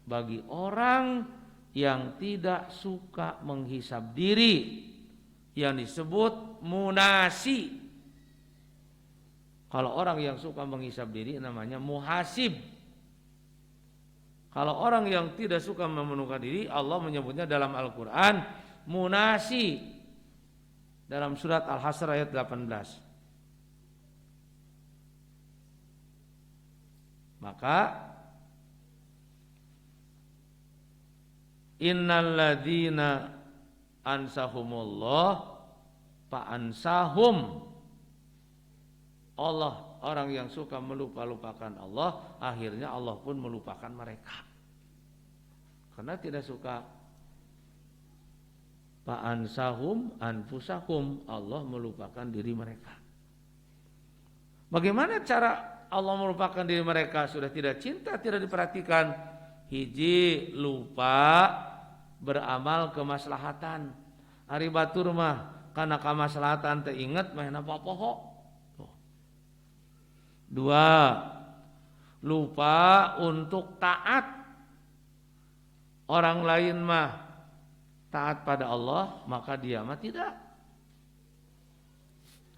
bagi orang yang tidak suka menghisab diri, yang disebut munasi. Kalau orang yang suka menghisab diri namanya muhasib. Kalau orang yang tidak suka memenuhkan diri, Allah menyebutnya dalam Al-Quran munasi. Dalam surat Al-Hasr ayat 18. Maka innalladzina ansahumullah fa'ansahum. Allah, orang yang suka melupakan Allah, akhirnya Allah pun melupakan mereka. Karena tidak suka. Fa'ansahum anfusahum, Allah melupakan diri mereka. Bagaimana cara Allah melupakan diri mereka? Sudah tidak cinta, tidak diperhatikan. Hiji, lupa beramal kemaslahatan. Ari batur mah kana kamaslahatan teu inget mah napa poho. Dua, lupa untuk taat. Orang lain mah taat pada Allah, maka dia mah tidak.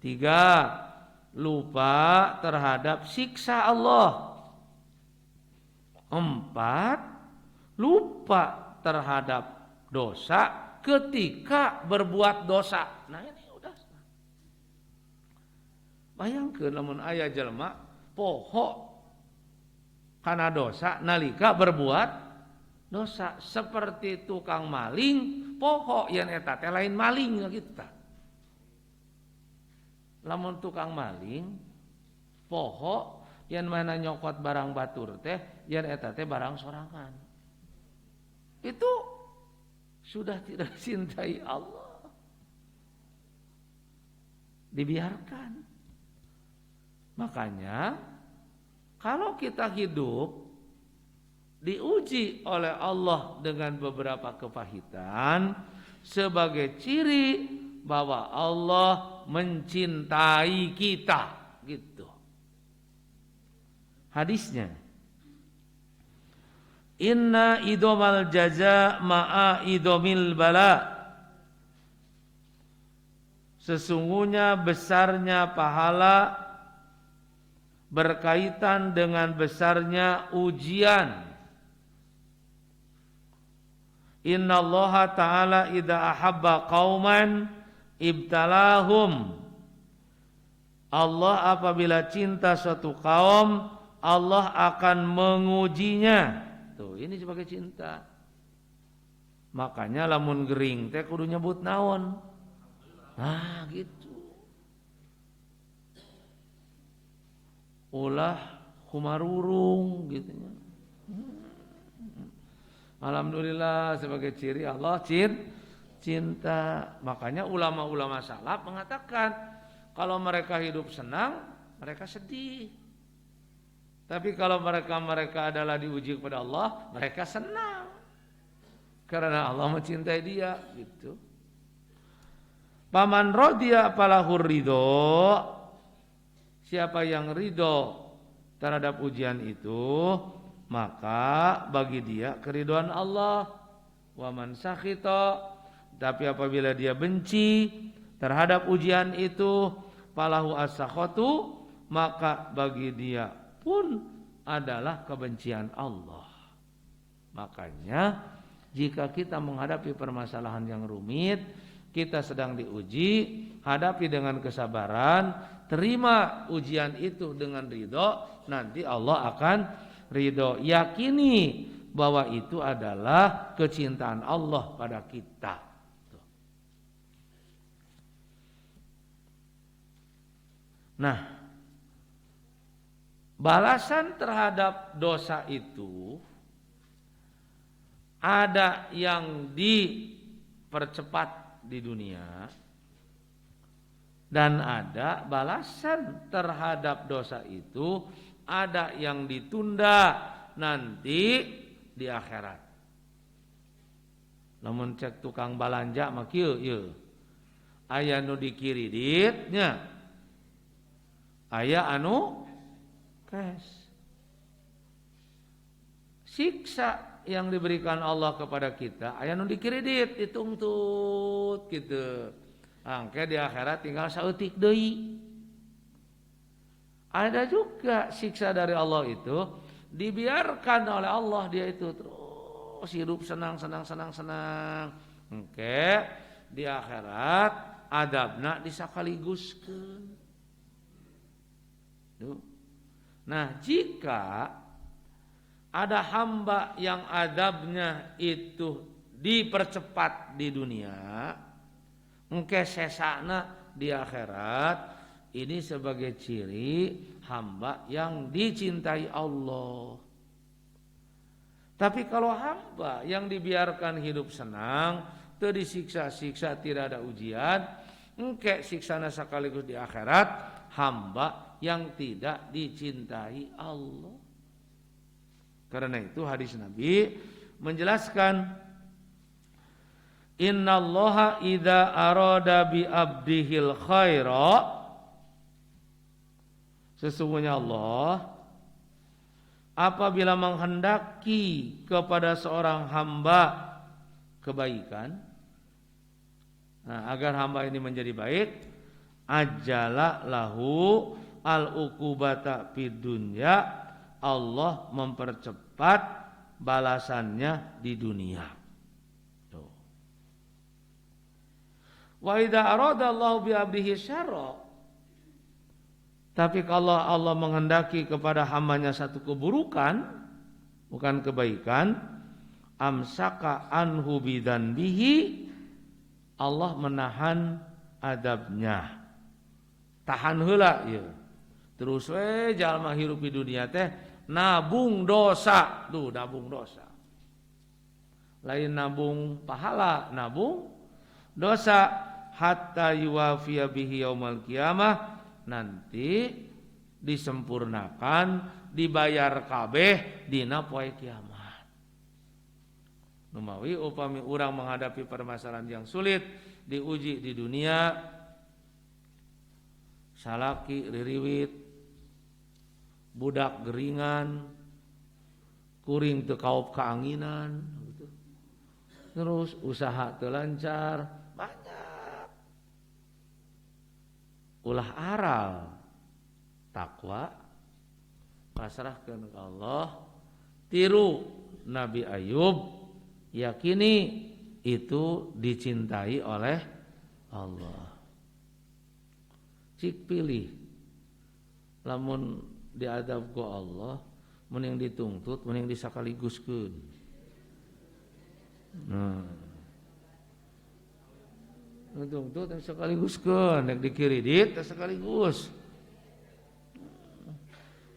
Tiga, lupa terhadap siksa Allah. Empat, lupa terhadap dosa ketika berbuat dosa. Nah ini udah. Bayangkeun lamun aya jelema poho kana dosa nalika berbuat dosa, seperti tukang maling poho yen eta teh lain maling gitu. Lamun tukang maling poho yen mana nyokot barang batur teh yen eta teh barang sorangan. Itu sudah tidak cintai Allah. Dibiarkan. Makanya kalau kita hidup diuji oleh Allah dengan beberapa kepahitan, sebagai ciri bahwa Allah mencintai kita, gitu. Hadisnya, inna idomal jaza ma'a idomil bala. Sesungguhnya besarnya pahala berkaitan dengan besarnya ujian. Innallaha ta'ala idza ahabba qauman ibtalahum. Allah apabila cinta suatu kaum, Allah akan mengujinya. Tuh, ini sebagai cinta. Makanya lamun gering teh kudu nyebut naon. Nah, gitu. Ulah kumarurung gitu. Alhamdulillah sebagai ciri Allah cinta. Makanya ulama-ulama salaf mengatakan kalau mereka hidup senang, mereka sedih. Tapi kalau mereka adalah diuji kepada Allah, mereka senang. Karena Allah mencintai dia, gitu. Paman rodiya falahur ridho. Siapa yang ridho terhadap ujian itu, maka bagi dia keridhaan Allah. Wa man sakhita, tapi apabila dia benci terhadap ujian itu, falahu as-sakhatu, maka bagi dia pun adalah kebencian Allah. Makanya jika kita menghadapi permasalahan yang rumit, kita sedang diuji, hadapi dengan kesabaran, terima ujian itu dengan ridho, nanti Allah akan ridho. Yakini bahwa itu adalah kecintaan Allah pada kita. Nah, balasan terhadap dosa itu ada yang dipercepat di dunia dan ada balasan terhadap dosa itu ada yang ditunda nanti di akhirat. Lamun cek tukang balanja mah kieu aya nu dikiridit nya, aya anu cash. Siksa yang diberikan Allah kepada kita aya nu dikredit, ditungtut gitu. Angke di akhirat tinggal saeutik deui. Ada juga siksa dari Allah itu dibiarkan oleh Allah, dia itu terus hidup senang. Engke di akhirat adabna disakaliguskeun. Nah, jika ada hamba yang adabnya itu dipercepat di dunia, engke sesana di akhirat, ini sebagai ciri hamba yang dicintai Allah. Tapi kalau hamba yang dibiarkan hidup senang, teu disiksa-siksa, tidak ada ujian, engke siksana sekaligus di akhirat, hamba yang tidak dicintai Allah. Karena itu hadis Nabi menjelaskan, innallaha idza arada bi abdihil khaira, sesungguhnya Allah apabila menghendaki kepada seorang hamba kebaikan, nah, agar hamba ini menjadi baik, ajala lahu al-uqubata fid dunya, Allah mempercepat balasannya di dunia. Tuh. Wa idza arada Allah bi abdihi syarra, tapi kalau Allah menghendaki kepada hambanya satu keburukan, bukan kebaikan, amsaka anhu bidzanbihi, Allah menahan adabnya. Tahan heula ieu. Terus we jalma hirup di dunia teh nabung dosa. Tuh, nabung dosa. Lain nabung pahala, nabung dosa, hatta yuwafiya bihi yaumal qiyamah, nanti disempurnakan, dibayar kabeh dina poe kiamat. Numawi upami urang menghadapi permasalahan yang sulit diuji di dunia, salaki ririwit, budak geringan, kuring teu kaop kaanginan gitu. Terus usaha teu lancar, banyak. Ulah aral takwa pasrahkeun ka Allah, tiru Nabi Ayub, yakini itu dicintai oleh Allah. Cik pilih, lamun diadab ku Allah, mending ditungtut, mending disakaliguskeun. Ditungtut yang sakaliguskeun, nek dikiridit sekaligus.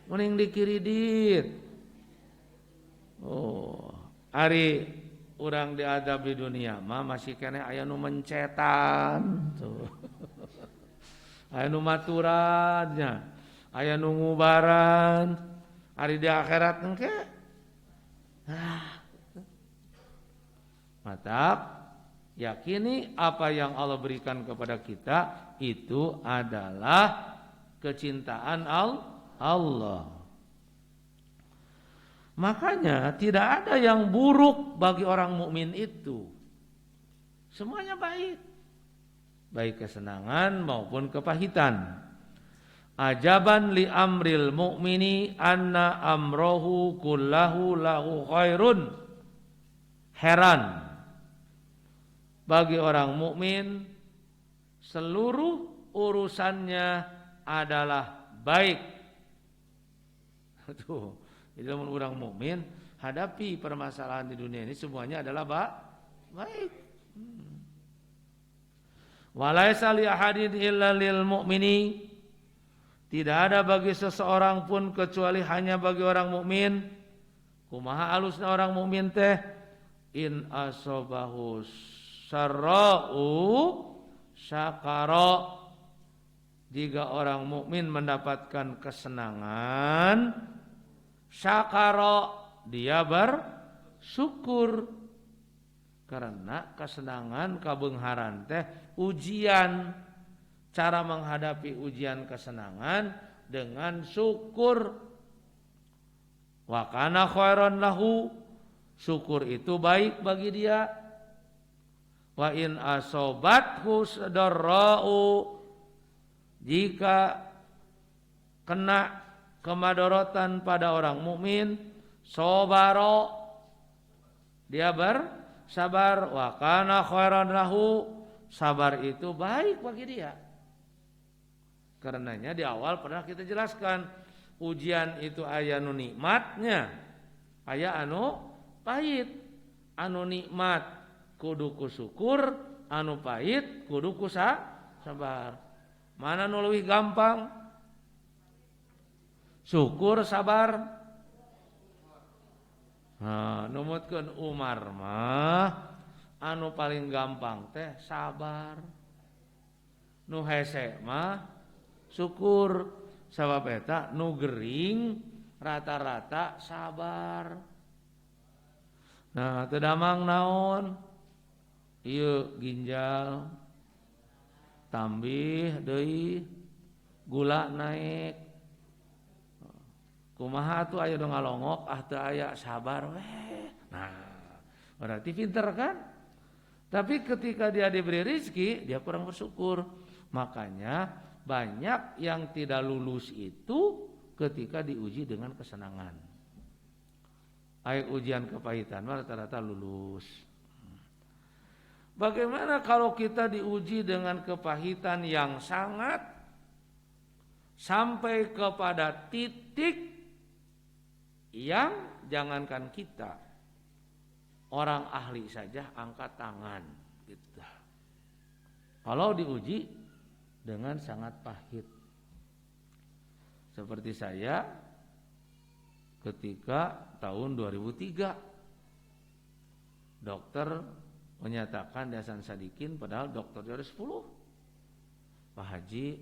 Mending dikiridit. Oh, ari urang diadab di dunia mah masih keneh aya nu mencetan tuh. Aya nu maturannya, aya nu ngubaran. Ari di akhirat engke. Mantap. Yakini apa yang Allah berikan kepada kita itu adalah kecintaan Allah. Makanya tidak ada yang buruk bagi orang mukmin itu. Semuanya baik. Baik kesenangan maupun kepahitan. Ajaban li amril mu'mini anna amrohu kullahu lahu khairun. Heran bagi orang mukmin seluruh urusannya adalah baik. Tuh, jadi orang mukmin hadapi permasalahan di dunia ini semuanya adalah baik. Walaisa li ahadin illa lil mu'mini, tidak ada bagi seseorang pun kecuali hanya bagi orang mukmin. Kumaha alusna orang mukmin teh? In asobahu sarra'u syakara. Jika orang mukmin mendapatkan kesenangan, syakara, dia bersyukur. Karena kesenangan kabeungharan teh ujian. Cara menghadapi ujian kesenangan dengan syukur. Wa kana khairan lahu, syukur itu baik bagi dia. Wa in asobathu sadarra'u, jika kena kemadorotan pada orang mukmin, sobaro, dia bersabar. Wa kana khairan lahu, sabar itu baik bagi dia. Karenanya di awal pernah kita jelaskan, ujian itu aya anu nikmatnya, aya anu pahit. Anu nikmat kudu ku syukur, anu pahit kudu ku sabar. Mana nu leuwih gampang? Syukur sabar? Nah, numutkeun Umar mah anu paling gampang teh sabar. Nu hese mah syukur. Sabab eta nu gering rata-rata sabar. Nah, teu damang naon? Ieu ginjal tambih deui, gula naik. Kumaha atuh aya nu ngalongok, teu aya sabar we. Nah, berarti pinter kan? Tapi ketika dia diberi rezeki, dia kurang bersyukur. Makanya banyak yang tidak lulus itu ketika diuji dengan kesenangan. Ujian kepahitan rata-rata lulus. Bagaimana kalau kita diuji dengan kepahitan yang sangat sampai kepada titik yang jangankan kita, orang ahli saja angkat tangan gitu. Kalau diuji dengan sangat pahit. Seperti saya ketika tahun 2003 dokter menyatakan Hasan Sadikin, padahal dokter dari 10. Pak Haji,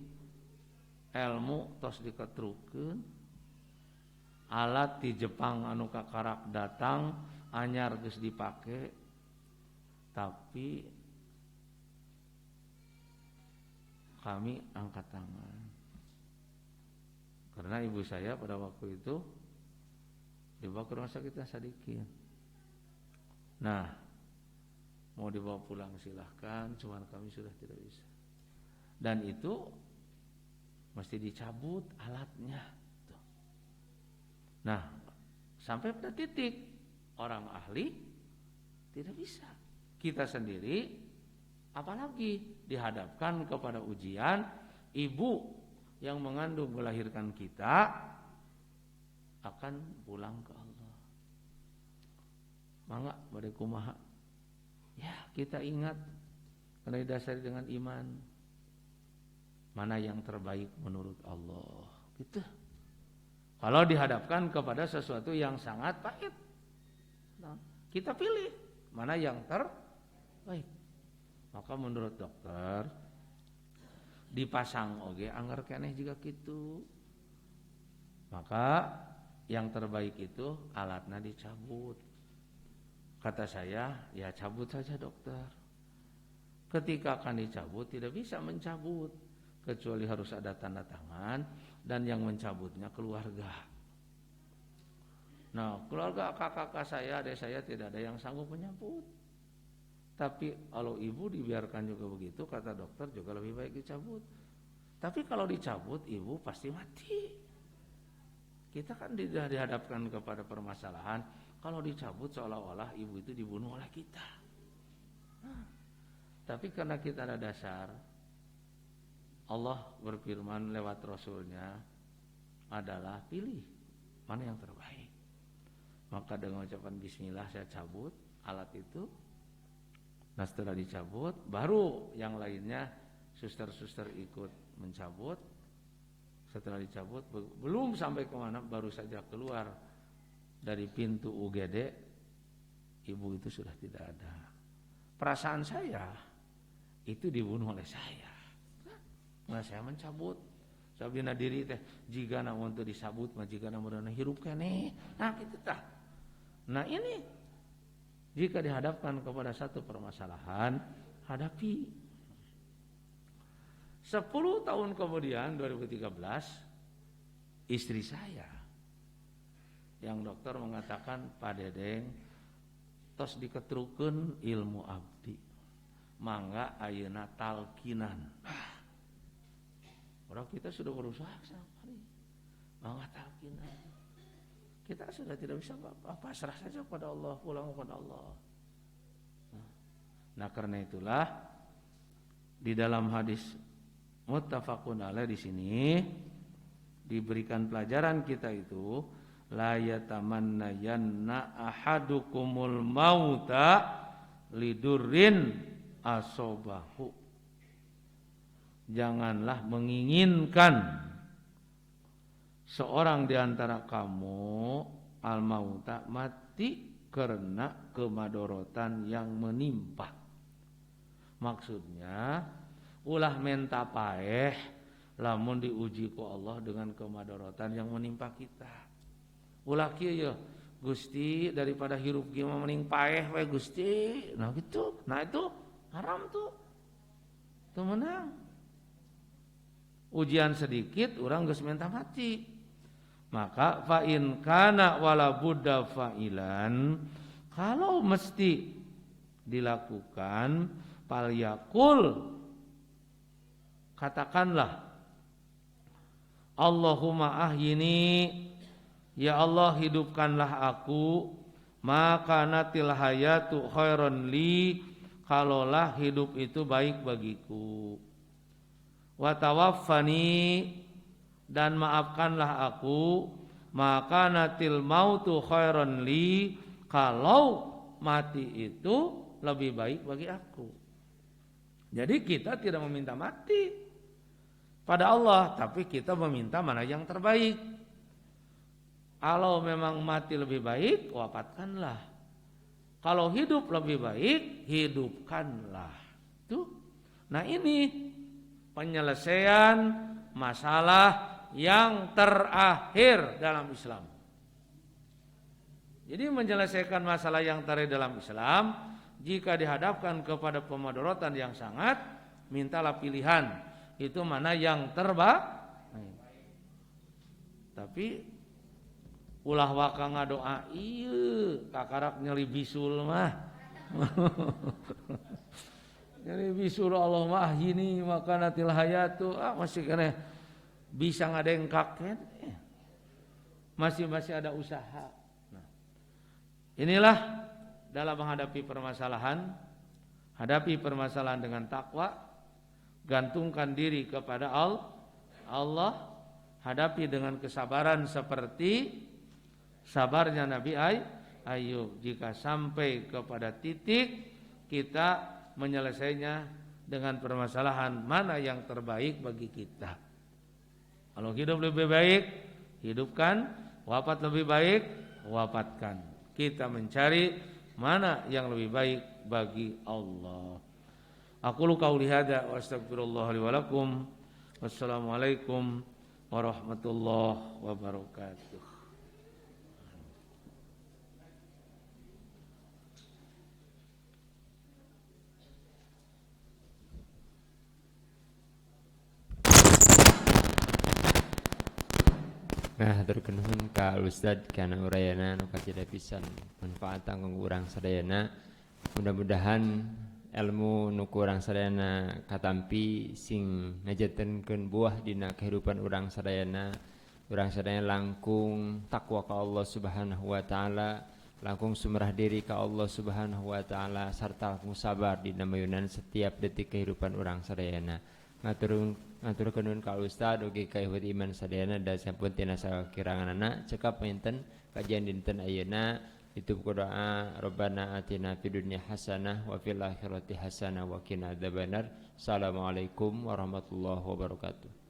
ilmu tos diketrukeun, alat di Jepang anu kakarak datang anyar geus dipake, Tapi kami angkat tangan karena ibu saya pada waktu itu dibawa ke rumah sakit Sadikin. Nah, mau dibawa pulang silahkan, cuman kami sudah tidak bisa. Dan itu mesti dicabut alatnya. Nah, sampai pada titik orang ahli tidak bisa. Kita sendiri apalagi dihadapkan kepada ujian ibu yang mengandung melahirkan kita akan pulang ke Allah. Mangga bade kumaha? Ya, kita ingat karena didasari dengan iman. Mana yang terbaik menurut Allah. Gitu. Kalau dihadapkan kepada sesuatu yang sangat pahit, nah, kita pilih mana yang terbaik. Maka menurut dokter dipasang oge anggar keneh juga gitu. Maka yang terbaik itu alatnya dicabut. Kata saya, ya cabut saja dokter. Ketika akan dicabut tidak bisa mencabut kecuali harus ada tanda tangan dan yang mencabutnya keluarga. Nah, keluarga kakak-kakak saya, adik saya tidak ada yang sanggup menyambut. Tapi kalau ibu dibiarkan juga begitu, kata dokter juga lebih baik dicabut. Tapi kalau dicabut, ibu pasti mati. Kita kan tidak dihadapkan kepada permasalahan. Kalau dicabut seolah-olah ibu itu dibunuh oleh kita. Nah, tapi karena kita ada dasar, Allah berfirman lewat Rasulnya adalah pilih mana yang terbaik. Maka dengan ucapan bismillah saya cabut alat itu. Nah, setelah dicabut baru yang lainnya suster-suster ikut mencabut. Setelah dicabut belum sampai kemana baru saja keluar dari pintu UGD, ibu itu sudah tidak ada. Perasaan saya itu dibunuh oleh saya. Nah, saya mencabut. Sabina diri teh jika na untuk disabut mah jika na meureunna hirup keneh. Nah, kitu tah. Nah, ini jika dihadapkan kepada satu permasalahan, hadapi. 10 tahun kemudian 2013 istri saya yang dokter mengatakan Pak Dedeng tos diketrukeun ilmu abdi. Mangga ayeuna talkinan. Orang kita sudah berusaha sampai mangga talkinan. Kita sudah tidak bisa apa-apa, pasrah saja kepada Allah, pulang kepada Allah. Nah, karena itulah di dalam hadis muttafaqun alaih di sini diberikan pelajaran kita itu la yatamannayanna ahadukumul mauta lidurrin asobahu. Janganlah menginginkan seorang di antara kamu al-mauta mati karena kemadorotan yang menimpa. Maksudnya ulah menta paeh lamun diuji ku Allah dengan kemadorotan yang menimpa kita. Ulah kieu ya Gusti daripada hirup kieu mending paeh we Gusti. Nah gitu. Nah itu haram tuh. Itu menang. Ujian sedikit orang geus menta mati. Maka fa in kana wala budda fa'ilan, kalau mesti dilakukan fal yaqul, katakanlah Allahumma ahyini, ya Allah hidupkanlah aku, maka natil hayatu khairon li, kalaulah hidup itu baik bagiku. Wa tawaffani, dan maafkanlah aku, maka natil mautu khairon li, kalau mati itu lebih baik bagi aku. Jadi kita tidak meminta mati pada Allah, tapi kita meminta mana yang terbaik. Kalau memang mati lebih baik, wafatkanlah. Kalau hidup lebih baik, hidupkanlah. Tuh. Nah, ini penyelesaian masalah yang terakhir dalam Islam. Jadi menyelesaikan masalah yang terakhir dalam Islam jika dihadapkan kepada pemadorotan yang sangat, mintalah pilihan. Itu mana yang terbaik. Tapi ulah waka ngadoa ieu kakarak nyeri bisul mah. Nyeri bisul Allah mah hini makanatil hayatu masih kena bisa ngadengkak kan. Masih ada usaha. Nah, inilah dalam menghadapi permasalahan, hadapi permasalahan dengan takwa, gantungkan diri kepada Allah, hadapi dengan kesabaran seperti sabarnya Nabi Ayub. Jika sampai kepada titik kita menyelesainya dengan permasalahan mana yang terbaik bagi kita. Kalau hidup lebih baik, hidupkan. Wafat lebih baik, wafatkan. Kita mencari mana yang lebih baik bagi Allah. Aqulu qauli hadza wa astaghfirullah li wa lakum. Wassalamualaikum warahmatullahi wabarakatuh. Nah, terkenuhun ka Ustad kana urayana nu kacida pisan manfaatan kanggo urang sadayana. Mudah-mudahan ilmu nu urang sadayana katampi sing ngajetenkeun buah dina kehidupan urang sadayana. Urang sadayana langkung takwa ka Allah Subhanahu wa taala, langkung sumrah diri ka Allah Subhanahu wa taala sarta langkung sabar dina mayunan setiap detik kehidupan urang sadayana. Ngaturkeun nuhun ka Ustad ugi ka ikhwat iman sadayana da sampun tina sakiranganana cekap pinten kajian dinten ayeuna ditutup doa Rabbana atina fid dunya hasanah wa fil akhirati hasanah wa qina adzabannar. Assalamualaikum warahmatullahi wabarakatuh.